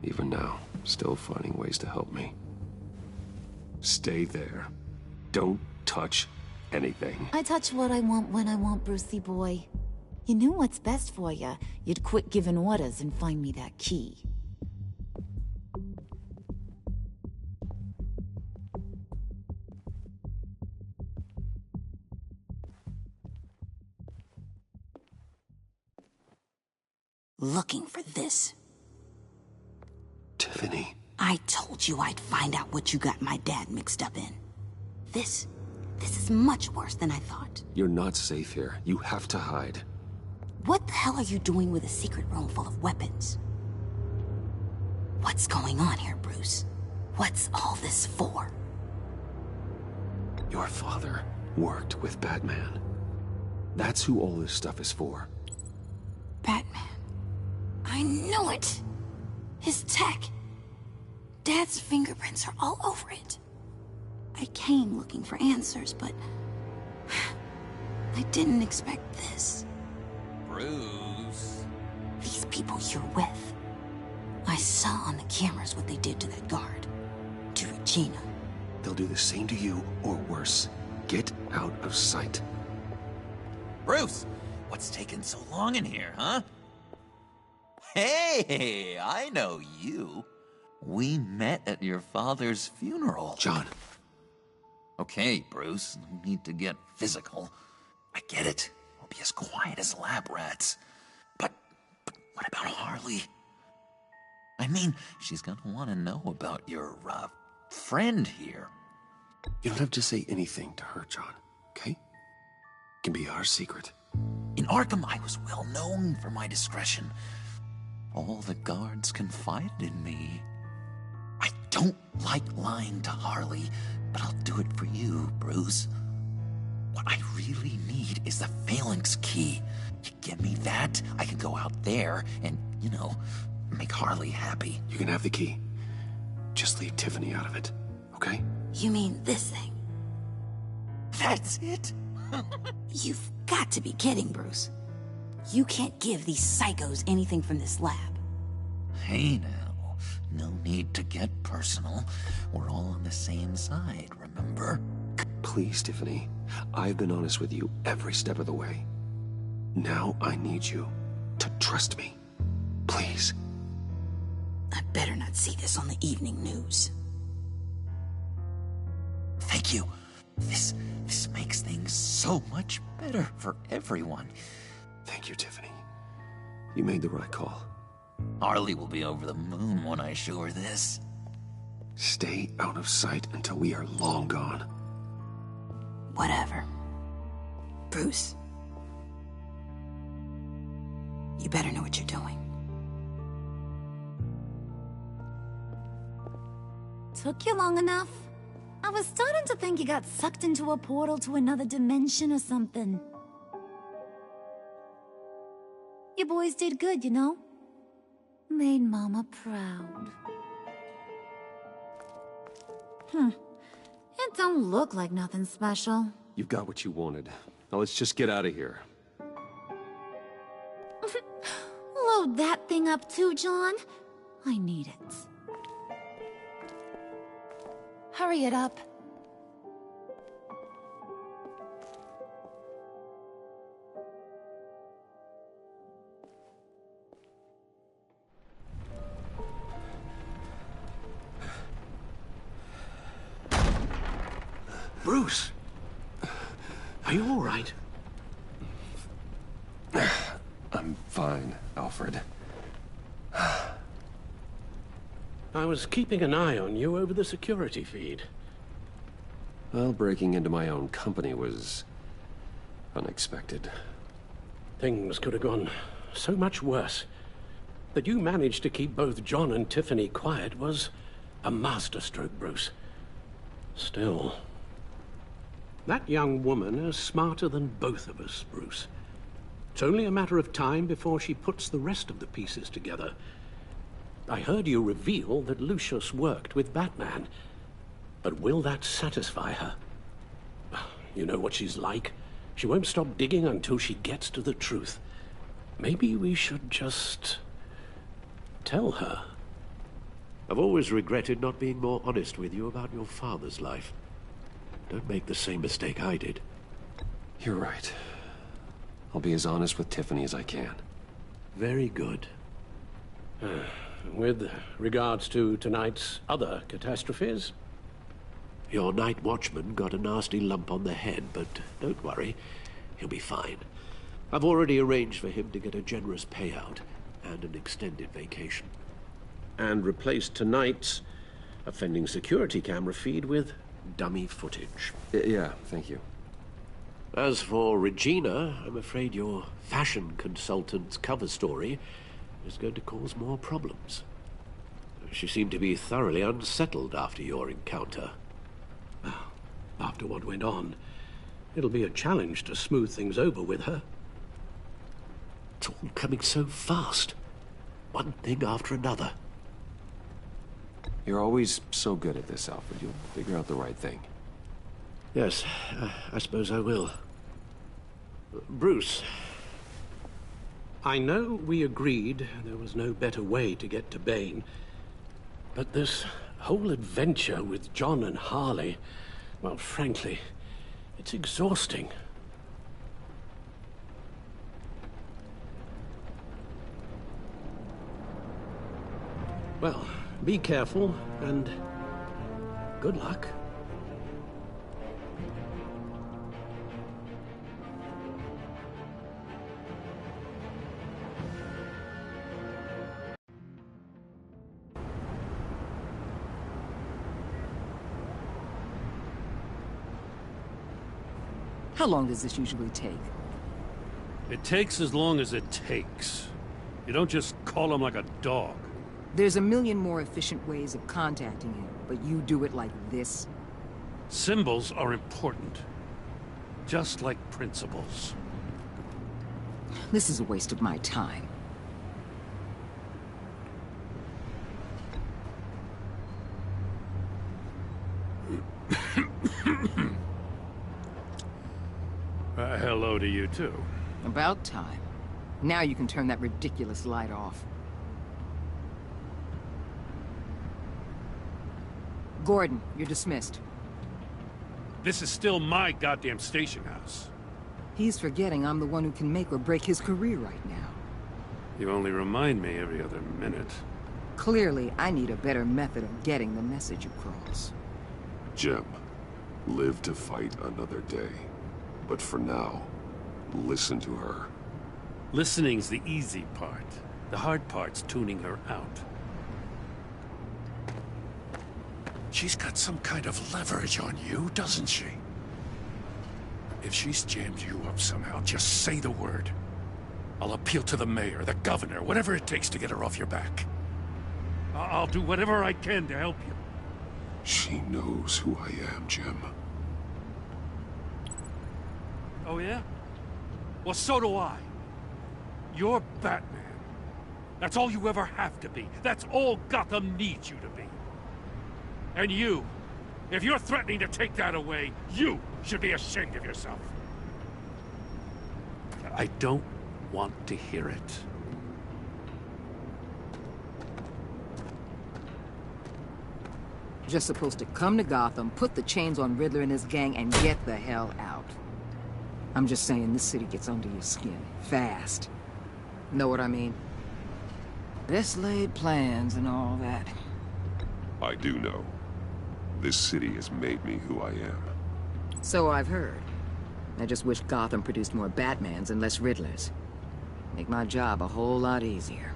Even now, still finding ways to help me. Stay there. Don't touch anything. I touch what I want when I want, Brucey boy. You knew what's best for you. You'd quit giving orders and find me that key. Looking for this. Tiffany. I told you I'd find out what you got my dad mixed up in. This is much worse than I thought. You're not safe here. You have to hide. What the hell are you doing with a secret room full of weapons? What's going on here, Bruce? What's all this for? Your father worked with Batman. That's who all this stuff is for. Batman. I knew it! His tech. Dad's fingerprints are all over it. I came looking for answers, but I didn't expect this. Bruce. These people you're with. I saw on the cameras what they did to that guard. To Regina. They'll do the same to you, or worse. Get out of sight. Bruce, what's taking so long in here, huh? Hey, I know you. We met at your father's funeral. John. Okay, Bruce, no need to get physical. I get it. We'll be as quiet as lab rats. But what about Harley? I mean, she's gonna want to know about your, friend here. You don't have to say anything to her, John, okay? It can be our secret. In Arkham, I was well known for my discretion. All the guards confided in me. I don't like lying to Harley, but I'll do it for you, Bruce. What I really need is the Phalanx key. You give me that, I can go out there and, you know, make Harley happy. You can have the key. Just leave Tiffany out of it, okay? You mean this thing? That's it? You've got to be kidding, Bruce. You can't give these psychos anything from this lab. Hey now, no need to get personal. We're all on the same side, remember? Please, Tiffany. I've been honest with you every step of the way. Now I need you to trust me. Please. I better not see this on the evening news. Thank you. This makes things so much better for everyone. Thank you, Tiffany. You made the right call. Harley will be over the moon when I show her this. Stay out of sight until we are long gone. Whatever. Bruce. You better know what you're doing. Took you long enough? I was starting to think you got sucked into a portal to another dimension or something. You boys did good, you know? Made Mama proud. It don't look like nothing special. You've got what you wanted. Now let's just get out of here. Load that thing up too, John. I need it. Hurry it up. Bruce! Are you all right? I'm fine, Alfred. I was keeping an eye on you over the security feed. Well, breaking into my own company was unexpected. Things could have gone so much worse. That you managed to keep both John and Tiffany quiet was a masterstroke, Bruce. Still, that young woman is smarter than both of us, Bruce. It's only a matter of time before she puts the rest of the pieces together. I heard you reveal that Lucius worked with Batman. But will that satisfy her? You know what she's like. She won't stop digging until she gets to the truth. Maybe we should just tell her. I've always regretted not being more honest with you about your father's life. Don't make the same mistake I did. You're right. I'll be as honest with Tiffany as I can. Very good. With regards to tonight's other catastrophes? Your night watchman got a nasty lump on the head, but don't worry. He'll be fine. I've already arranged for him to get a generous payout and an extended vacation. And replaced tonight's offending security camera feed with dummy footage. Yeah, thank you. As for Regina, I'm afraid your fashion consultant's cover story is going to cause more problems. She seemed to be thoroughly unsettled after your encounter. After what went on, it'll be a challenge to smooth things over with her. It's all coming so fast. One thing after another. You're always so good at this, Alfred. You'll figure out the right thing. Yes, I suppose I will. Bruce. I know we agreed there was no better way to get to Bane, but this whole adventure with John and Harley, well, frankly, it's exhausting. Well, be careful, and good luck. How long does this usually take? It takes as long as it takes. You don't just call him like a dog. There's a million more efficient ways of contacting him, but you do it like this? Symbols are important. Just like principles. This is a waste of my time. Hello to you, too. About time. Now you can turn that ridiculous light off. Gordon, you're dismissed. This is still my goddamn station house. He's forgetting I'm the one who can make or break his career right now. You only remind me every other minute. Clearly, I need a better method of getting the message across. Jim, live to fight another day. But for now, listen to her. Listening's the easy part. The hard part's tuning her out. She's got some kind of leverage on you, doesn't she? If she's jammed you up somehow, just say the word. I'll appeal to the mayor, the governor, whatever it takes to get her off your back. I'll do whatever I can to help you. She knows who I am, Jim. Oh, yeah? Well, so do I. You're Batman. That's all you ever have to be. That's all Gotham needs you to be. And you, if you're threatening to take that away, you should be ashamed of yourself. I don't want to hear it. Just supposed to come to Gotham, put the chains on Riddler and his gang, and get the hell out. I'm just saying, this city gets under your skin. Fast. Know what I mean? Best laid plans and all that. I do know. This city has made me who I am. So I've heard. I just wish Gotham produced more Batmans and less Riddlers. Make my job a whole lot easier.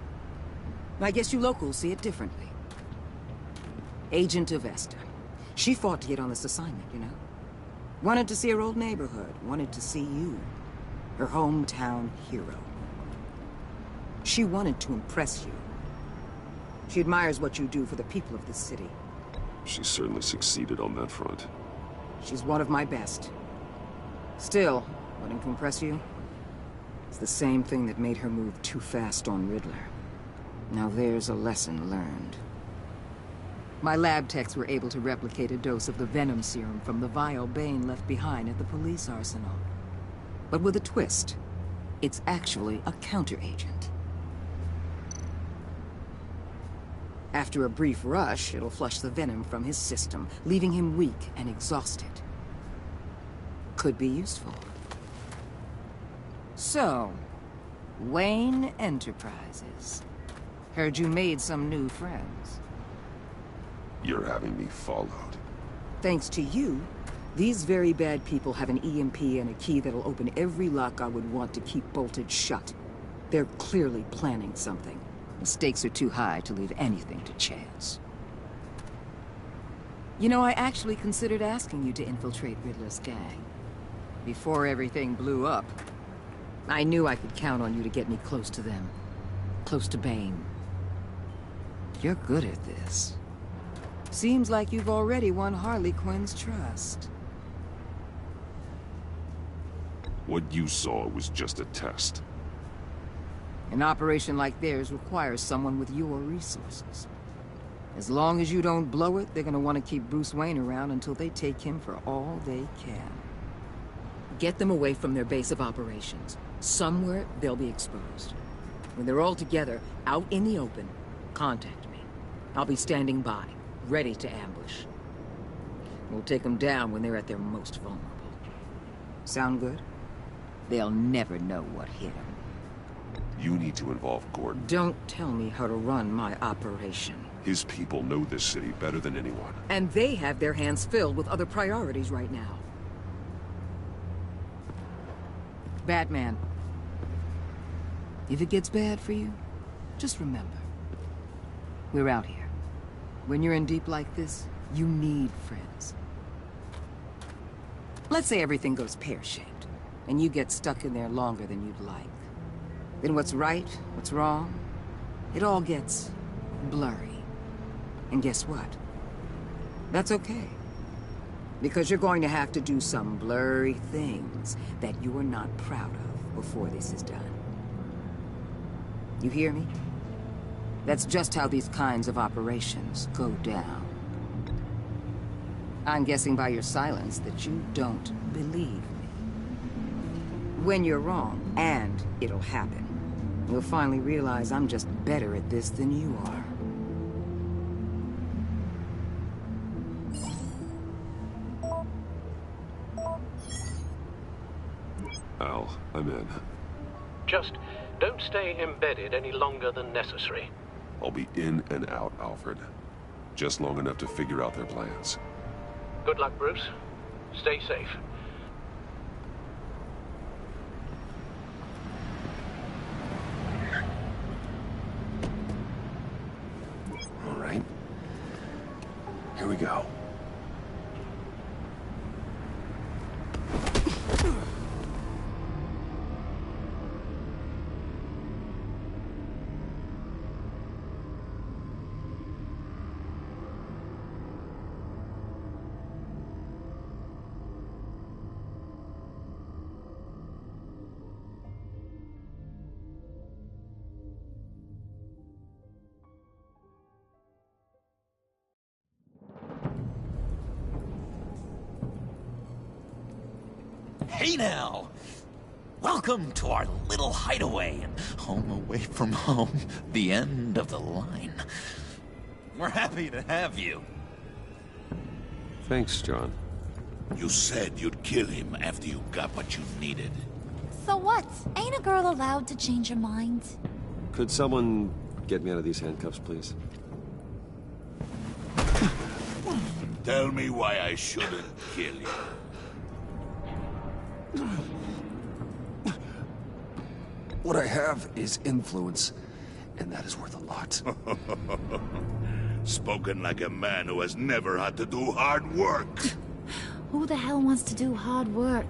I guess you locals see it differently. Agent Avesta. She fought to get on this assignment, you know? Wanted to see her old neighborhood. Wanted to see you. Her hometown hero. She wanted to impress you. She admires what you do for the people of this city. She certainly succeeded on that front. She's one of my best. Still, wanting to impress you? It's the same thing that made her move too fast on Riddler. Now there's a lesson learned. My lab techs were able to replicate a dose of the venom serum from the vial Bane left behind at the police arsenal. But with a twist. It's actually a counteragent. After a brief rush, it'll flush the venom from his system, leaving him weak and exhausted. Could be useful. So, Wayne Enterprises. Heard you made some new friends. You're having me followed. Thanks to you, these very bad people have an EMP and a key that'll open every lock I would want to keep bolted shut. They're clearly planning something. The stakes are too high to leave anything to chance. You know, I actually considered asking you to infiltrate Riddler's gang. Before everything blew up, I knew I could count on you to get me close to them. Close to Bane. You're good at this. Seems like you've already won Harley Quinn's trust. What you saw was just a test. An operation like theirs requires someone with your resources. As long as you don't blow it, they're gonna want to keep Bruce Wayne around until they take him for all they can. Get them away from their base of operations. Somewhere they'll be exposed. When they're all together, out in the open, contact me. I'll be standing by, ready to ambush. We'll take them down when they're at their most vulnerable. Sound good? They'll never know what hit them. You need to involve Gordon. Don't tell me how to run my operation. His people know this city better than anyone. And they have their hands filled with other priorities right now. Batman. If it gets bad for you, just remember. We're out here. When you're in deep like this, you need friends. Let's say everything goes pear-shaped, and you get stuck in there longer than you'd like. Then what's right, what's wrong, it all gets blurry. And guess what? That's okay. Because you're going to have to do some blurry things that you're not proud of before this is done. You hear me? That's just how these kinds of operations go down. I'm guessing by your silence that you don't believe me. When you're wrong, and it'll happen, you'll finally realize I'm just better at this than you are. Al, I'm in. Just don't stay embedded any longer than necessary. I'll be in and out, Alfred. Just long enough to figure out their plans. Good luck, Bruce. Stay safe. All right. Here we go. Hey now! Welcome to our little hideaway and home away from home, the end of the line. We're happy to have you. Thanks, John. You said you'd kill him after you got what you needed. So what? Ain't a girl allowed to change her mind? Could someone get me out of these handcuffs, please? Tell me why I shouldn't kill you. What I have is influence, and that is worth a lot. Spoken like a man who has never had to do hard work. Who the hell wants to do hard work?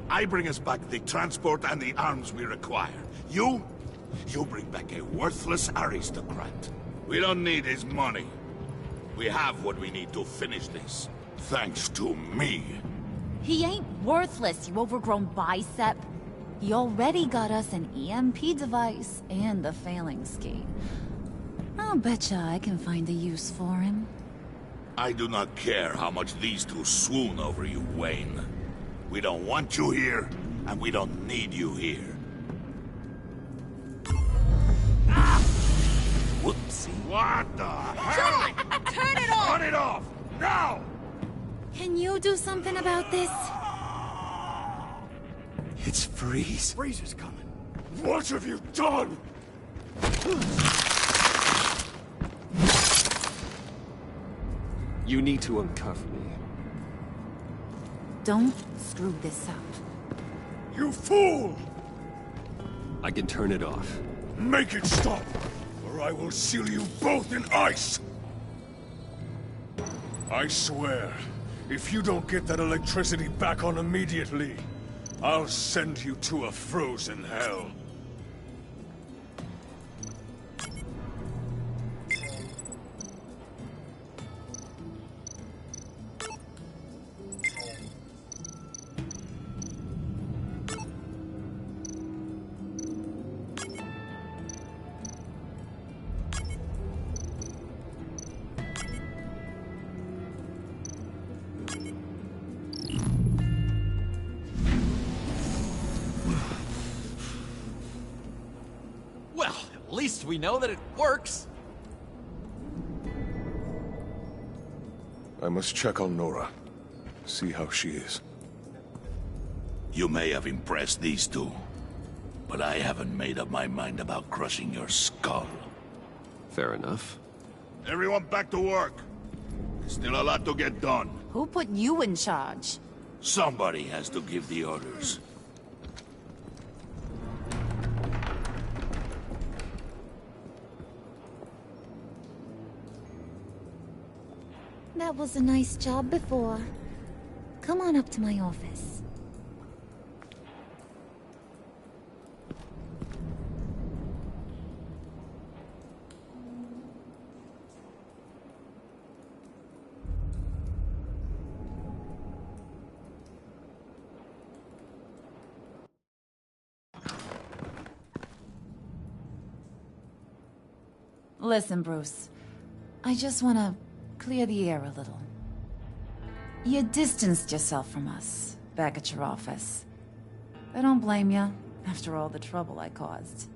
I bring us back the transport and the arms we require. You bring back a worthless aristocrat. We don't need his money. We have what we need to finish this. Thanks to me. He ain't worthless, you overgrown bicep. He already got us an EMP device and the failing skate. I'll betcha I can find a use for him. I do not care how much these two swoon over you, Wayne. We don't want you here, and we don't need you here. Whoopsie. What the hell? John! Turn it off! Turn it off! Now! Can you do something about this? It's Freeze. Freeze is coming. What have you done? You need to uncuff me. Don't screw this up. You fool! I can turn it off. Make it stop, or I will seal you both in ice! I swear, if you don't get that electricity back on immediately, I'll send you to a frozen hell. At least we know that it works. I must check on Nora. See how she is. You may have impressed these two, but I haven't made up my mind about crushing your skull. Fair enough. Everyone back to work. There's still a lot to get done. Who put you in charge? Somebody has to give the orders. That was a nice job before. Come on up to my office. Listen, Bruce. I just want to clear the air a little. You distanced yourself from us, back at your office. I don't blame you, after all the trouble I caused.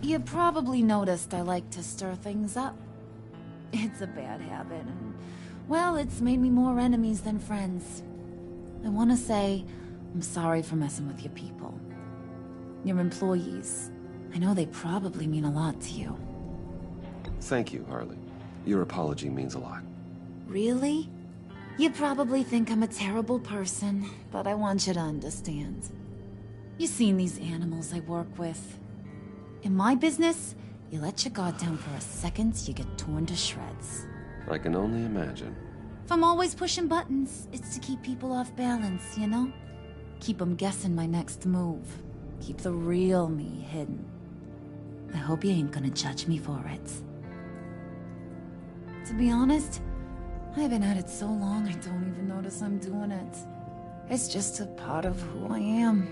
You probably noticed I like to stir things up. It's a bad habit, and, well, it's made me more enemies than friends. I want to say, I'm sorry for messing with your people. your employees. I know they probably mean a lot to you. Thank you, Harley. Your apology means a lot. Really? You probably think I'm a terrible person, but I want you to understand. You've seen these animals I work with. In my business, you let your guard down for a second, you get torn to shreds. I can only imagine. If I'm always pushing buttons, it's to keep people off balance, you know? Keep them guessing my next move. Keep the real me hidden. I hope you ain't gonna judge me for it. To be honest, I've been at it so long I don't even notice I'm doing it. It's just a part of who I am.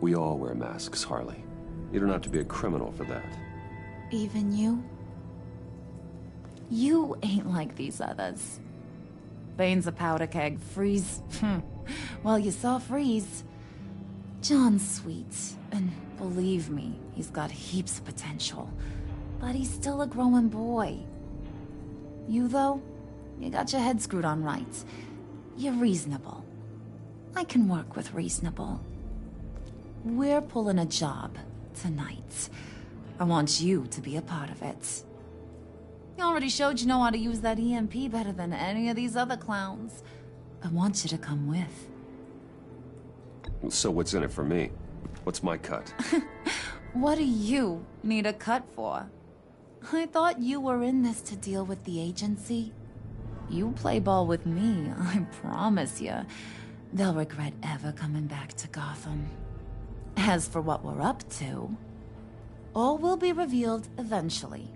We all wear masks, Harley. You don't have to be a criminal for that. Even you? You ain't like these others. Bane's a powder keg. Freeze. Well, you saw Freeze. John's sweet, and believe me, he's got heaps of potential. But he's still a growing boy. You, though, you got your head screwed on right. You're reasonable. I can work with reasonable. We're pulling a job tonight. I want you to be a part of it. You already showed you know how to use that EMP better than any of these other clowns. I want you to come with. So what's in it for me? What's my cut? What do you need a cut for? I thought you were in this to deal with the agency. You play ball with me, I promise you. They'll regret ever coming back to Gotham. As for what we're up to, all will be revealed eventually.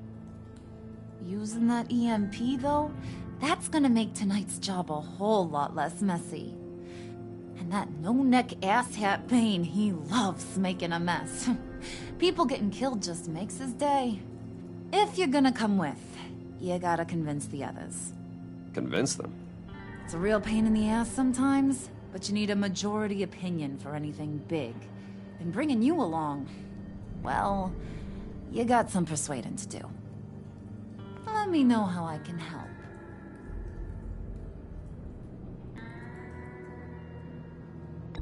Using that EMP, though, that's gonna make tonight's job a whole lot less messy. And that no-neck asshat Bane, he loves making a mess. People getting killed just makes his day. If you're gonna come with, you gotta convince the others. Convince them? It's a real pain in the ass sometimes, but you need a majority opinion for anything big. And bringing you along, well, you got some persuading to do. Let me know how I can help.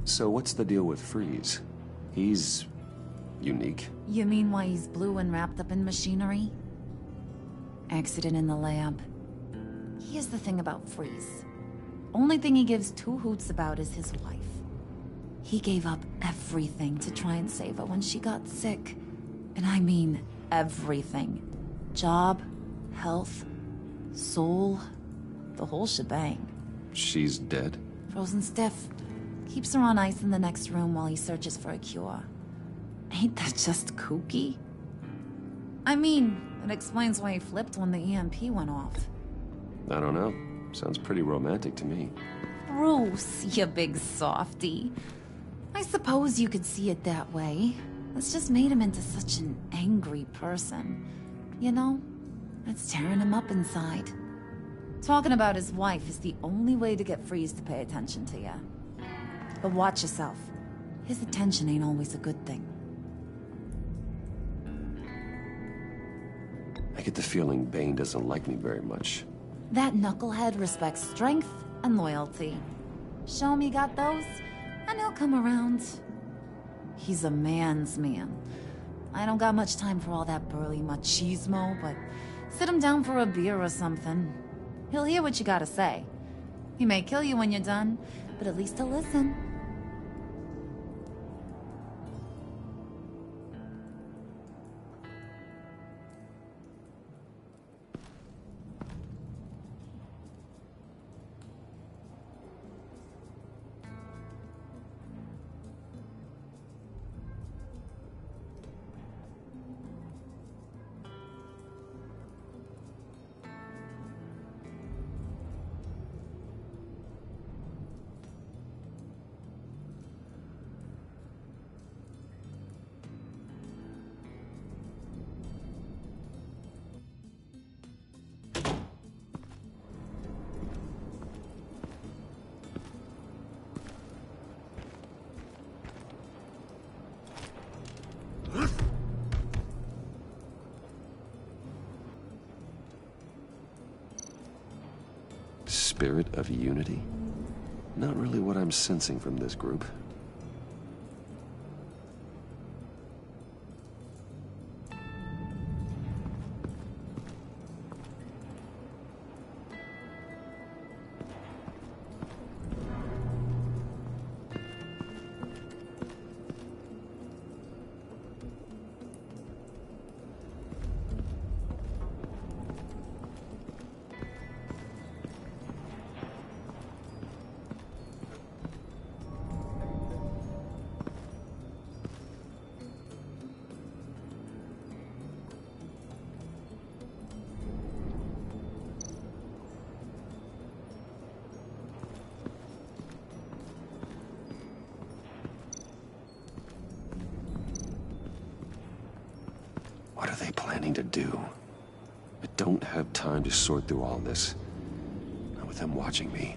So what's the deal with Freeze? He's unique. You mean why he's blue and wrapped up in machinery? Accident in the lab. Here's the thing about Freeze. Only thing he gives two hoots about is his wife. He gave up everything to try and save her when she got sick. And I mean everything. Job, health, soul, the whole shebang. She's dead? Frozen stiff. Keeps her on ice in the next room while he searches for a cure. Ain't that just kooky? I mean, it explains why he flipped when the EMP went off. I don't know. Sounds pretty romantic to me. Bruce, you big softy. I suppose you could see it that way. It's just made him into such an angry person. You know? It's tearing him up inside. Talking about his wife is the only way to get Freeze to pay attention to you. But watch yourself. His attention ain't always a good thing. I get the feeling Bane doesn't like me very much. That knucklehead respects strength and loyalty. Show him you got those, and he'll come around. He's a man's man. I don't got much time for all that burly machismo, but sit him down for a beer or something. He'll hear what you gotta say. He may kill you when you're done, but at least he'll listen. Spirit of unity? Not really what I'm sensing from this group. What are they planning to do? I don't have time to sort through all this. Not with them watching me.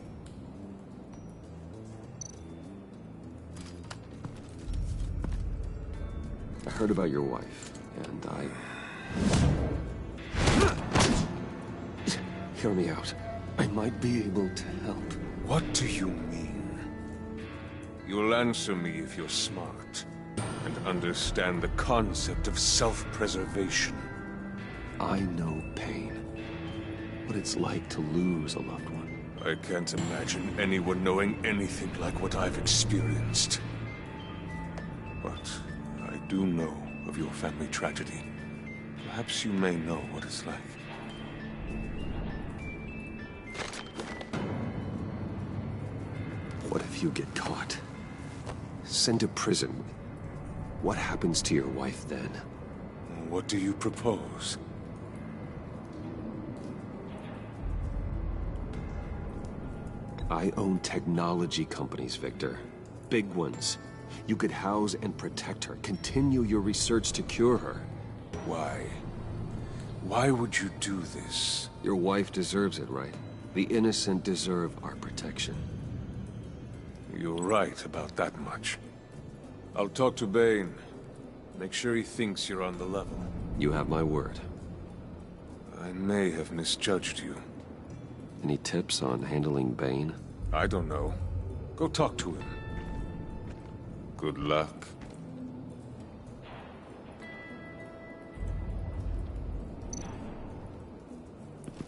I heard about your wife, and Hear me out. I might be able to help. What do you mean? You'll answer me if you're smart and understand the concept of self-preservation. I know pain. What it's like to lose a loved one. I can't imagine anyone knowing anything like what I've experienced. But I do know of your family tragedy. Perhaps you may know what it's like. What if you get caught? Sent to prison? What happens to your wife then? What do you propose? I own technology companies, Victor. Big ones. You could house and protect her. Continue your research to cure her. Why? Why would you do this? Your wife deserves it, right? The innocent deserve our protection. You're right about that much. I'll talk to Bane. Make sure he thinks you're on the level. You have my word. I may have misjudged you. Any tips on handling Bane? I don't know. Go talk to him. Good luck.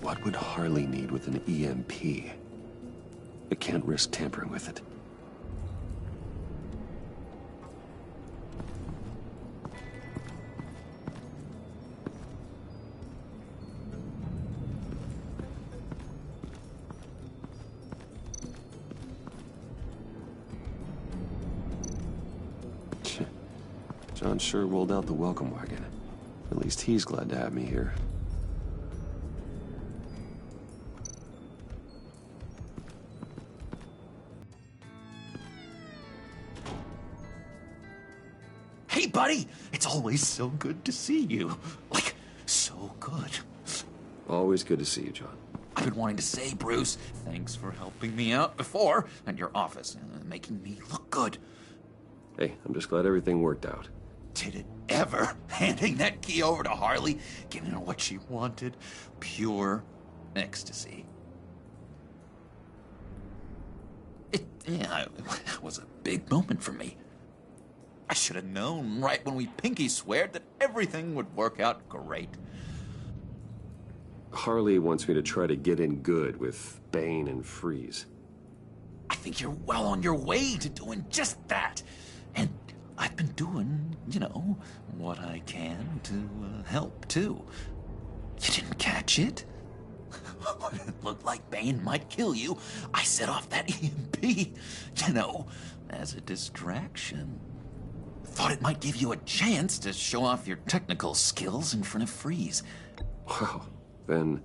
What would Harley need with an EMP? I can't risk tampering with it. John sure rolled out the welcome wagon. At least he's glad to have me here. Hey, buddy! It's always so good to see you. Like, so good. Always good to see you, John. I've been wanting to say, Bruce, thanks for helping me out before at your office, making me look good. Hey, I'm just glad everything worked out. Did it ever? Handing that key over to Harley, giving her what she wanted. Pure ecstasy. It was a big moment for me. I should have known right when we pinky sweared that everything would work out great. Harley wants me to try to get in good with Bane and Freeze. I think you're well on your way to doing just that. And I've been doing, what I can to help, too. You didn't catch it? When it looked like Bane might kill you, I set off that EMP, as a distraction. Thought it might give you a chance to show off your technical skills in front of Freeze. Wow, then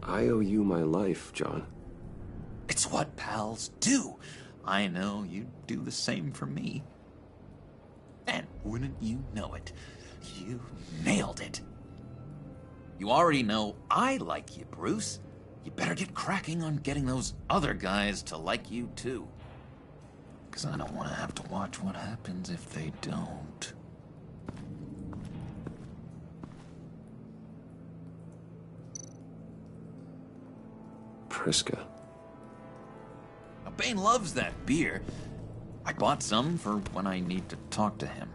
I owe you my life, John. It's what pals do. I know you'd do the same for me. And wouldn't you know it, you nailed it. You already know I like you, Bruce. You better get cracking on getting those other guys to like you, too. Because I don't want to have to watch what happens if they don't. Priska. Now, Bane loves that beer. I bought some for when I need to talk to him.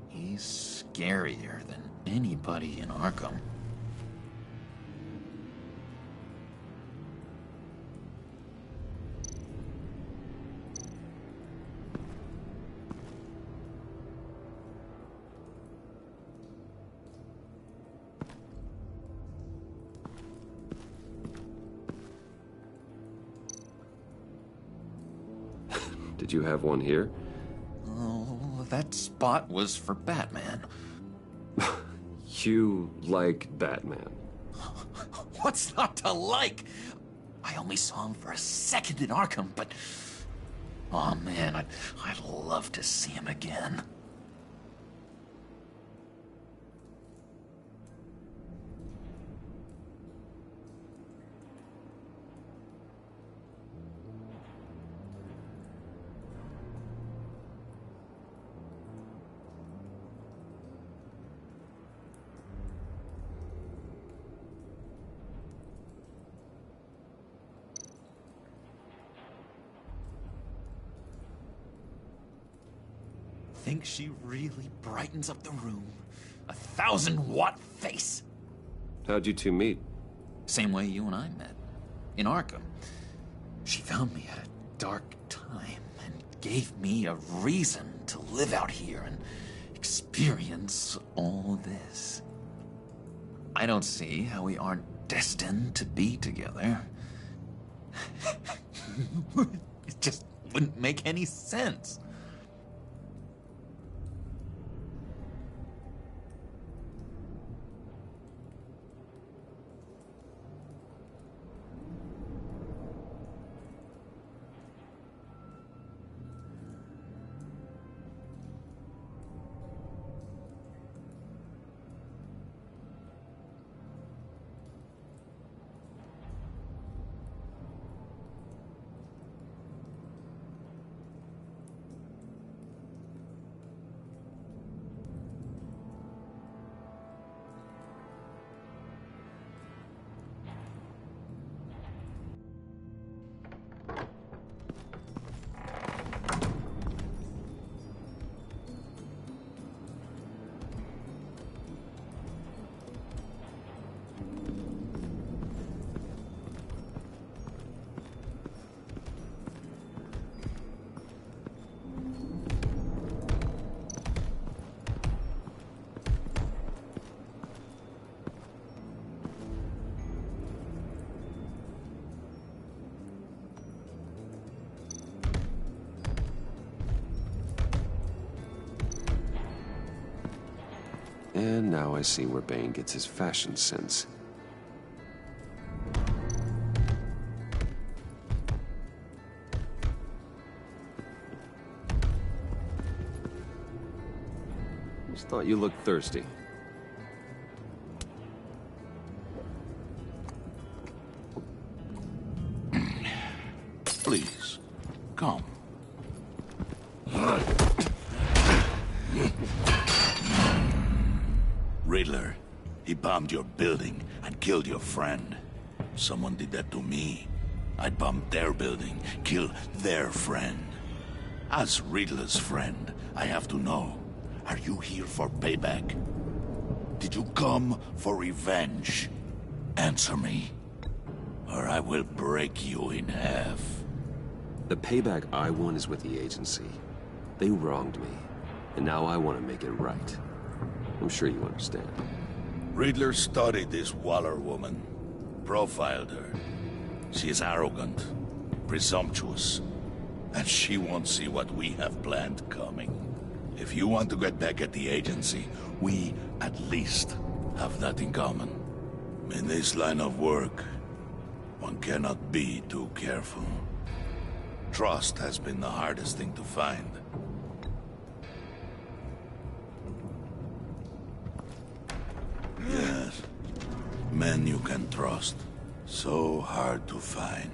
He's scarier than anybody in Arkham. Did you have one here? Oh, that spot was for Batman. You like Batman? What's not to like? I only saw him for a second in Arkham, but... oh man, I'd love to see him again. think she really brightens up the room? 1,000-watt face! How'd you two meet? Same way you and I met. In Arkham. She found me at a dark time and gave me a reason to live out here and experience all this. I don't see how we aren't destined to be together. It just wouldn't make any sense. And now I see where Bane gets his fashion sense. Just thought you looked thirsty. Please, come. Riddler, he bombed your building and killed your friend. Someone did that to me. I'd bomb their building, kill their friend. As Riddler's friend, I have to know, are you here for payback? Did you come for revenge? Answer me, or I will break you in half. The payback I want is with the Agency. They wronged me, and now I want to make it right. I'm sure you understand. Riddler studied this Waller woman, profiled her. She is arrogant, presumptuous, and she won't see what we have planned coming. If you want to get back at the Agency, we at least have that in common. In this line of work, one cannot be too careful. Trust has been the hardest thing to find. Yes, men you can trust. So hard to find.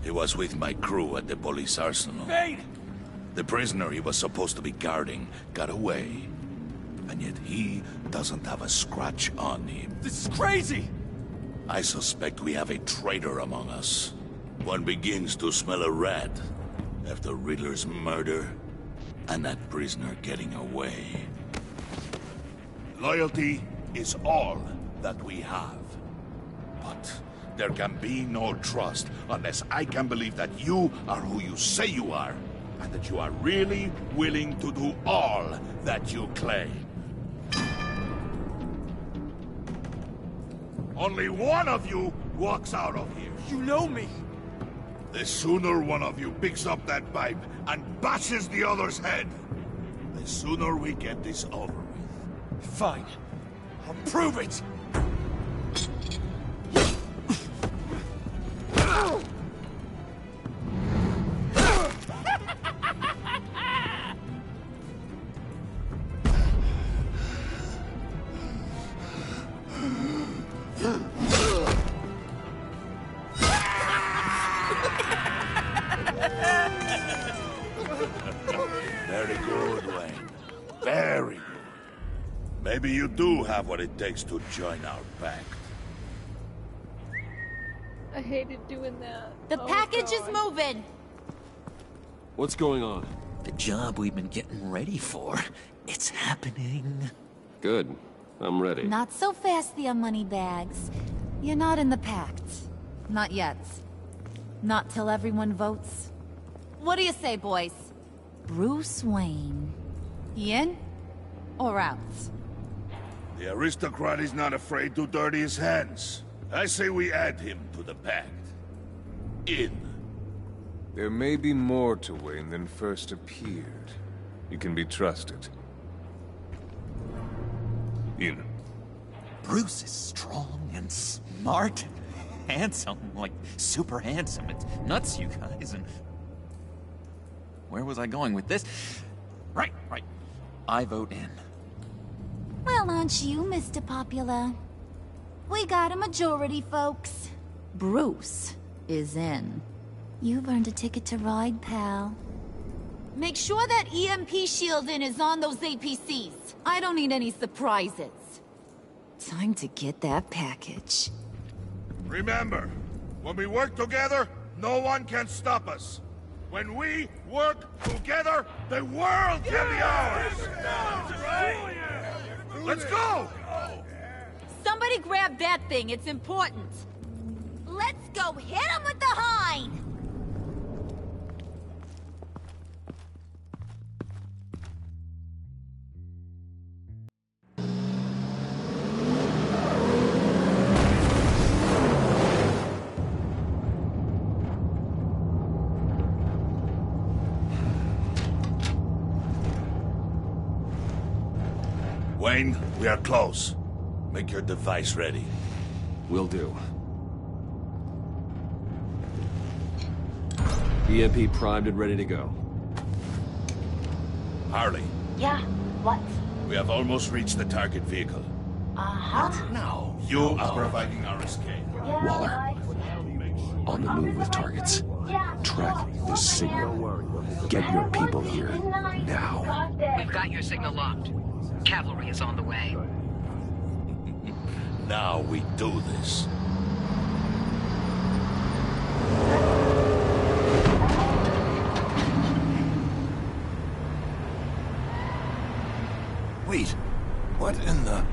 He was with my crew at the police arsenal. Bane! The prisoner he was supposed to be guarding got away. And yet he doesn't have a scratch on him. This is crazy! I suspect we have a traitor among us. One begins to smell a rat after Riddler's murder and that prisoner getting away. Loyalty is all that we have. But there can be no trust unless I can believe that you are who you say you are, and that you are really willing to do all that you claim. Only one of you walks out of here. You know me. The sooner one of you picks up that pipe and bashes the other's head, the sooner we get this over with. Fine. I'll prove it! Very good, Wayne. Very good. Maybe you do have what it takes to join our pact. I hated doing that. The package is moving. What's going on? The job we've been getting ready for. It's happening. Good. I'm ready. Not so fast there, Moneybags. You're not in the Pact. Not yet. Not till everyone votes. What do you say, boys? Bruce Wayne. In or out? The aristocrat is not afraid to dirty his hands. I say we add him to the Pact. In. There may be more to Wayne than first appeared. You can be trusted. In. Bruce is strong and smart. Handsome, like super handsome. It's nuts, you guys, and... Where was I going with this? Right. I vote in. Well, aren't you, Mr. Popular? We got a majority, folks. Bruce is in. You've earned a ticket to ride, pal. Make sure that EMP shielding is on those APCs. I don't need any surprises. Time to get that package. Remember, when we work together, no one can stop us. When we work together, the world can be ours! Let's go! Somebody grab that thing, it's important. Let's go hit him with the hind! Wayne, we are close. Make your device ready. Will do. EMP primed and ready to go. Harley. Yeah, what? We have almost reached the target vehicle. Uh-huh. Now, you are providing our escape. Yeah, Waller. On the move with targets. Track the signal. Get your people here, now. We've got your signal locked. Cavalry is on the way. Now we do this. Wait, what in the...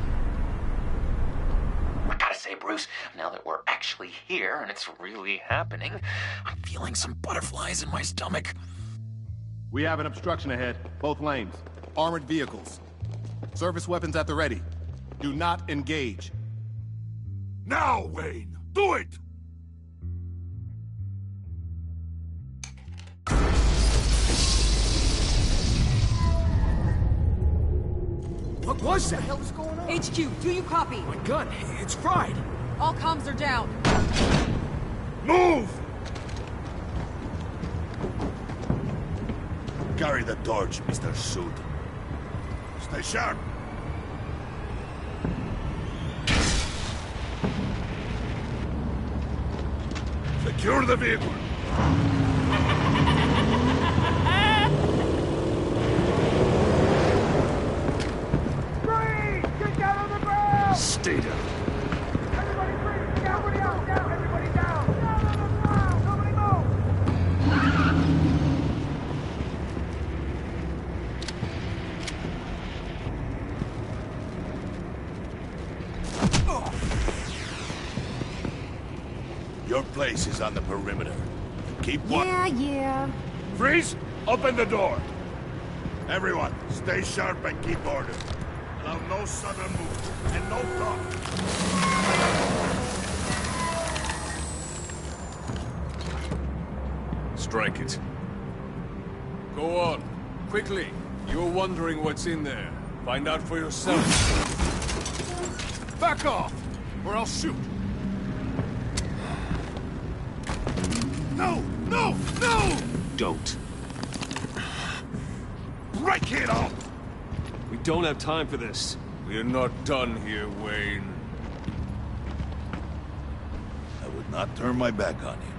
I gotta say, Bruce, now that we're actually here and it's really happening, I'm feeling some butterflies in my stomach. We have an obstruction ahead, both lanes. Armored vehicles. Service weapons at the ready. Do not engage. Now, Wayne! Do it! What was that? What the hell is going on? HQ, do you copy? My gun, it's fried. All comms are down. Move! Carry the torch, Mr. Suit. Stay sharp. Secure the vehicle. Freeze! Get down on the ground! Stay down. Everybody freeze! Everybody out! Down! Everybody down! Down on the ground! Nobody move! Your place is on the perimeter. Keep watch. Yeah. Freeze! Open the door! Everyone, stay sharp and keep order. Allow no sudden movement and no talk. Strike it. Go on. Quickly. You're wondering what's in there. Find out for yourself. Back off, or I'll shoot. No! No! No! Don't. Break it off! We don't have time for this. We're not done here, Wayne. I would not turn my back on you.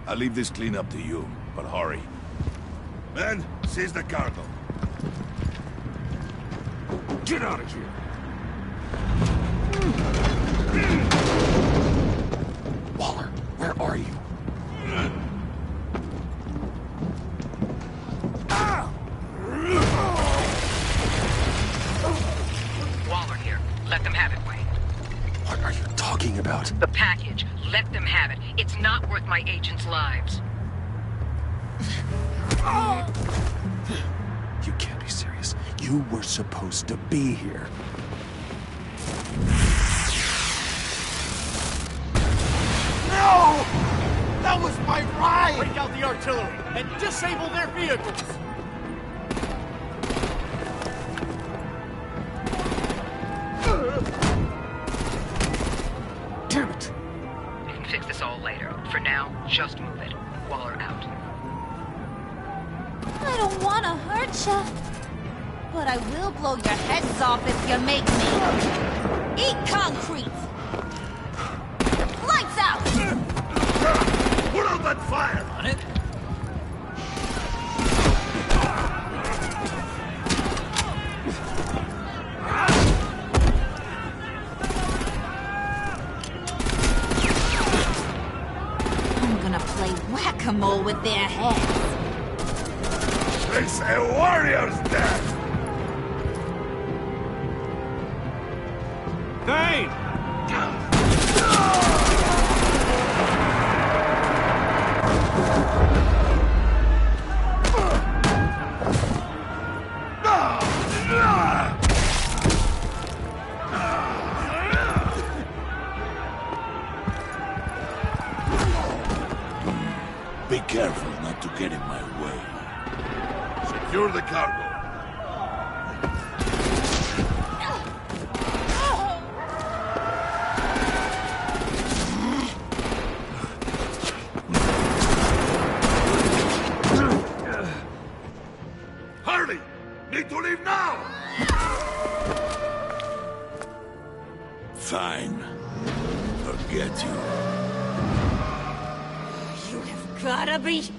I'll leave this clean up to you, but hurry. Men, seize the cargo. Get out of here! Waller, where are you? them have it, Wayne. What are you talking about? The package. Let them have it. It's not worth my agents' lives. You can't be serious. You were supposed to be here. No! That was my ride! Break out the artillery and disable their vehicles! Damn it! We can fix this all later. For now, just move it. Waller out. I don't want to hurt ya. But I will blow your heads off if you make me. Eat concrete! Lights out! Put out that fire! On it? I'm gonna play whack-a-mole with their heads. It's a warrior's death! Bane! Be careful not to get in my way. Secure the cargo. Harley! Need to leave now! Fine. Forget you. You have gotta be...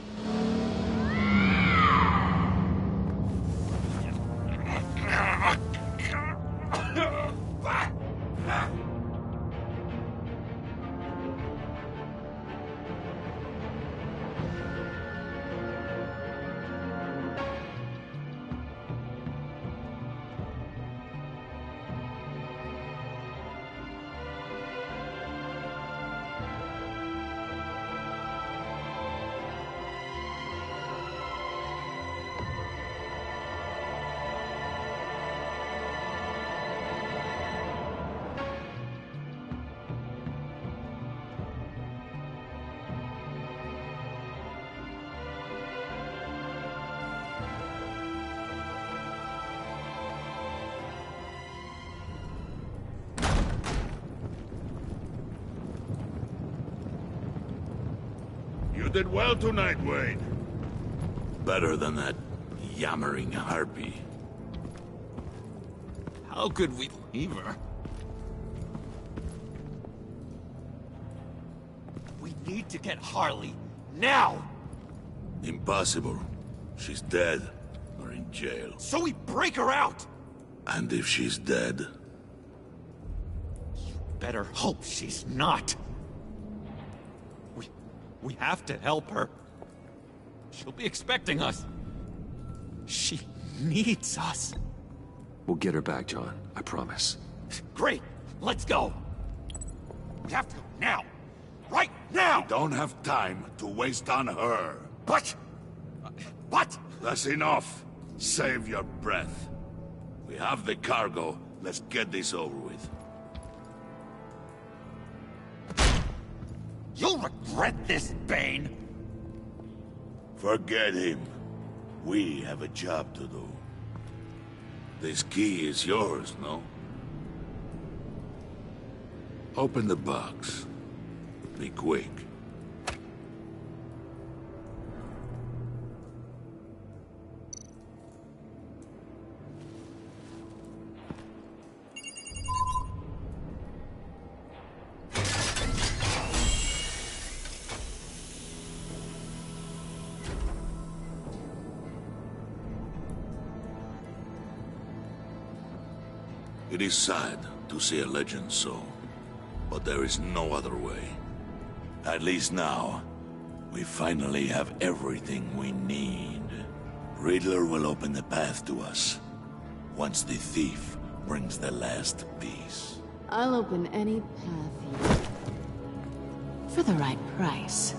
You did well tonight, Wade. Better than that yammering harpy. How could we leave her? We need to get Harley now! Impossible. She's dead or in jail. So we break her out! And if she's dead? Better hope she's not. We have to help her. She'll be expecting us. She needs us. We'll get her back, John. I promise. Great. Let's go. We have to go now. Right now! We don't have time to waste on her. But... What? That's enough. Save your breath. We have the cargo. Let's get this over with. You'll regret this, Bane! Forget him. We have a job to do. This key is yours, no? Open the box. Be quick. It is sad to see a legend so, but there is no other way. At least now, we finally have everything we need. Riddler will open the path to us, once the thief brings the last piece. I'll open any path you... for the right price.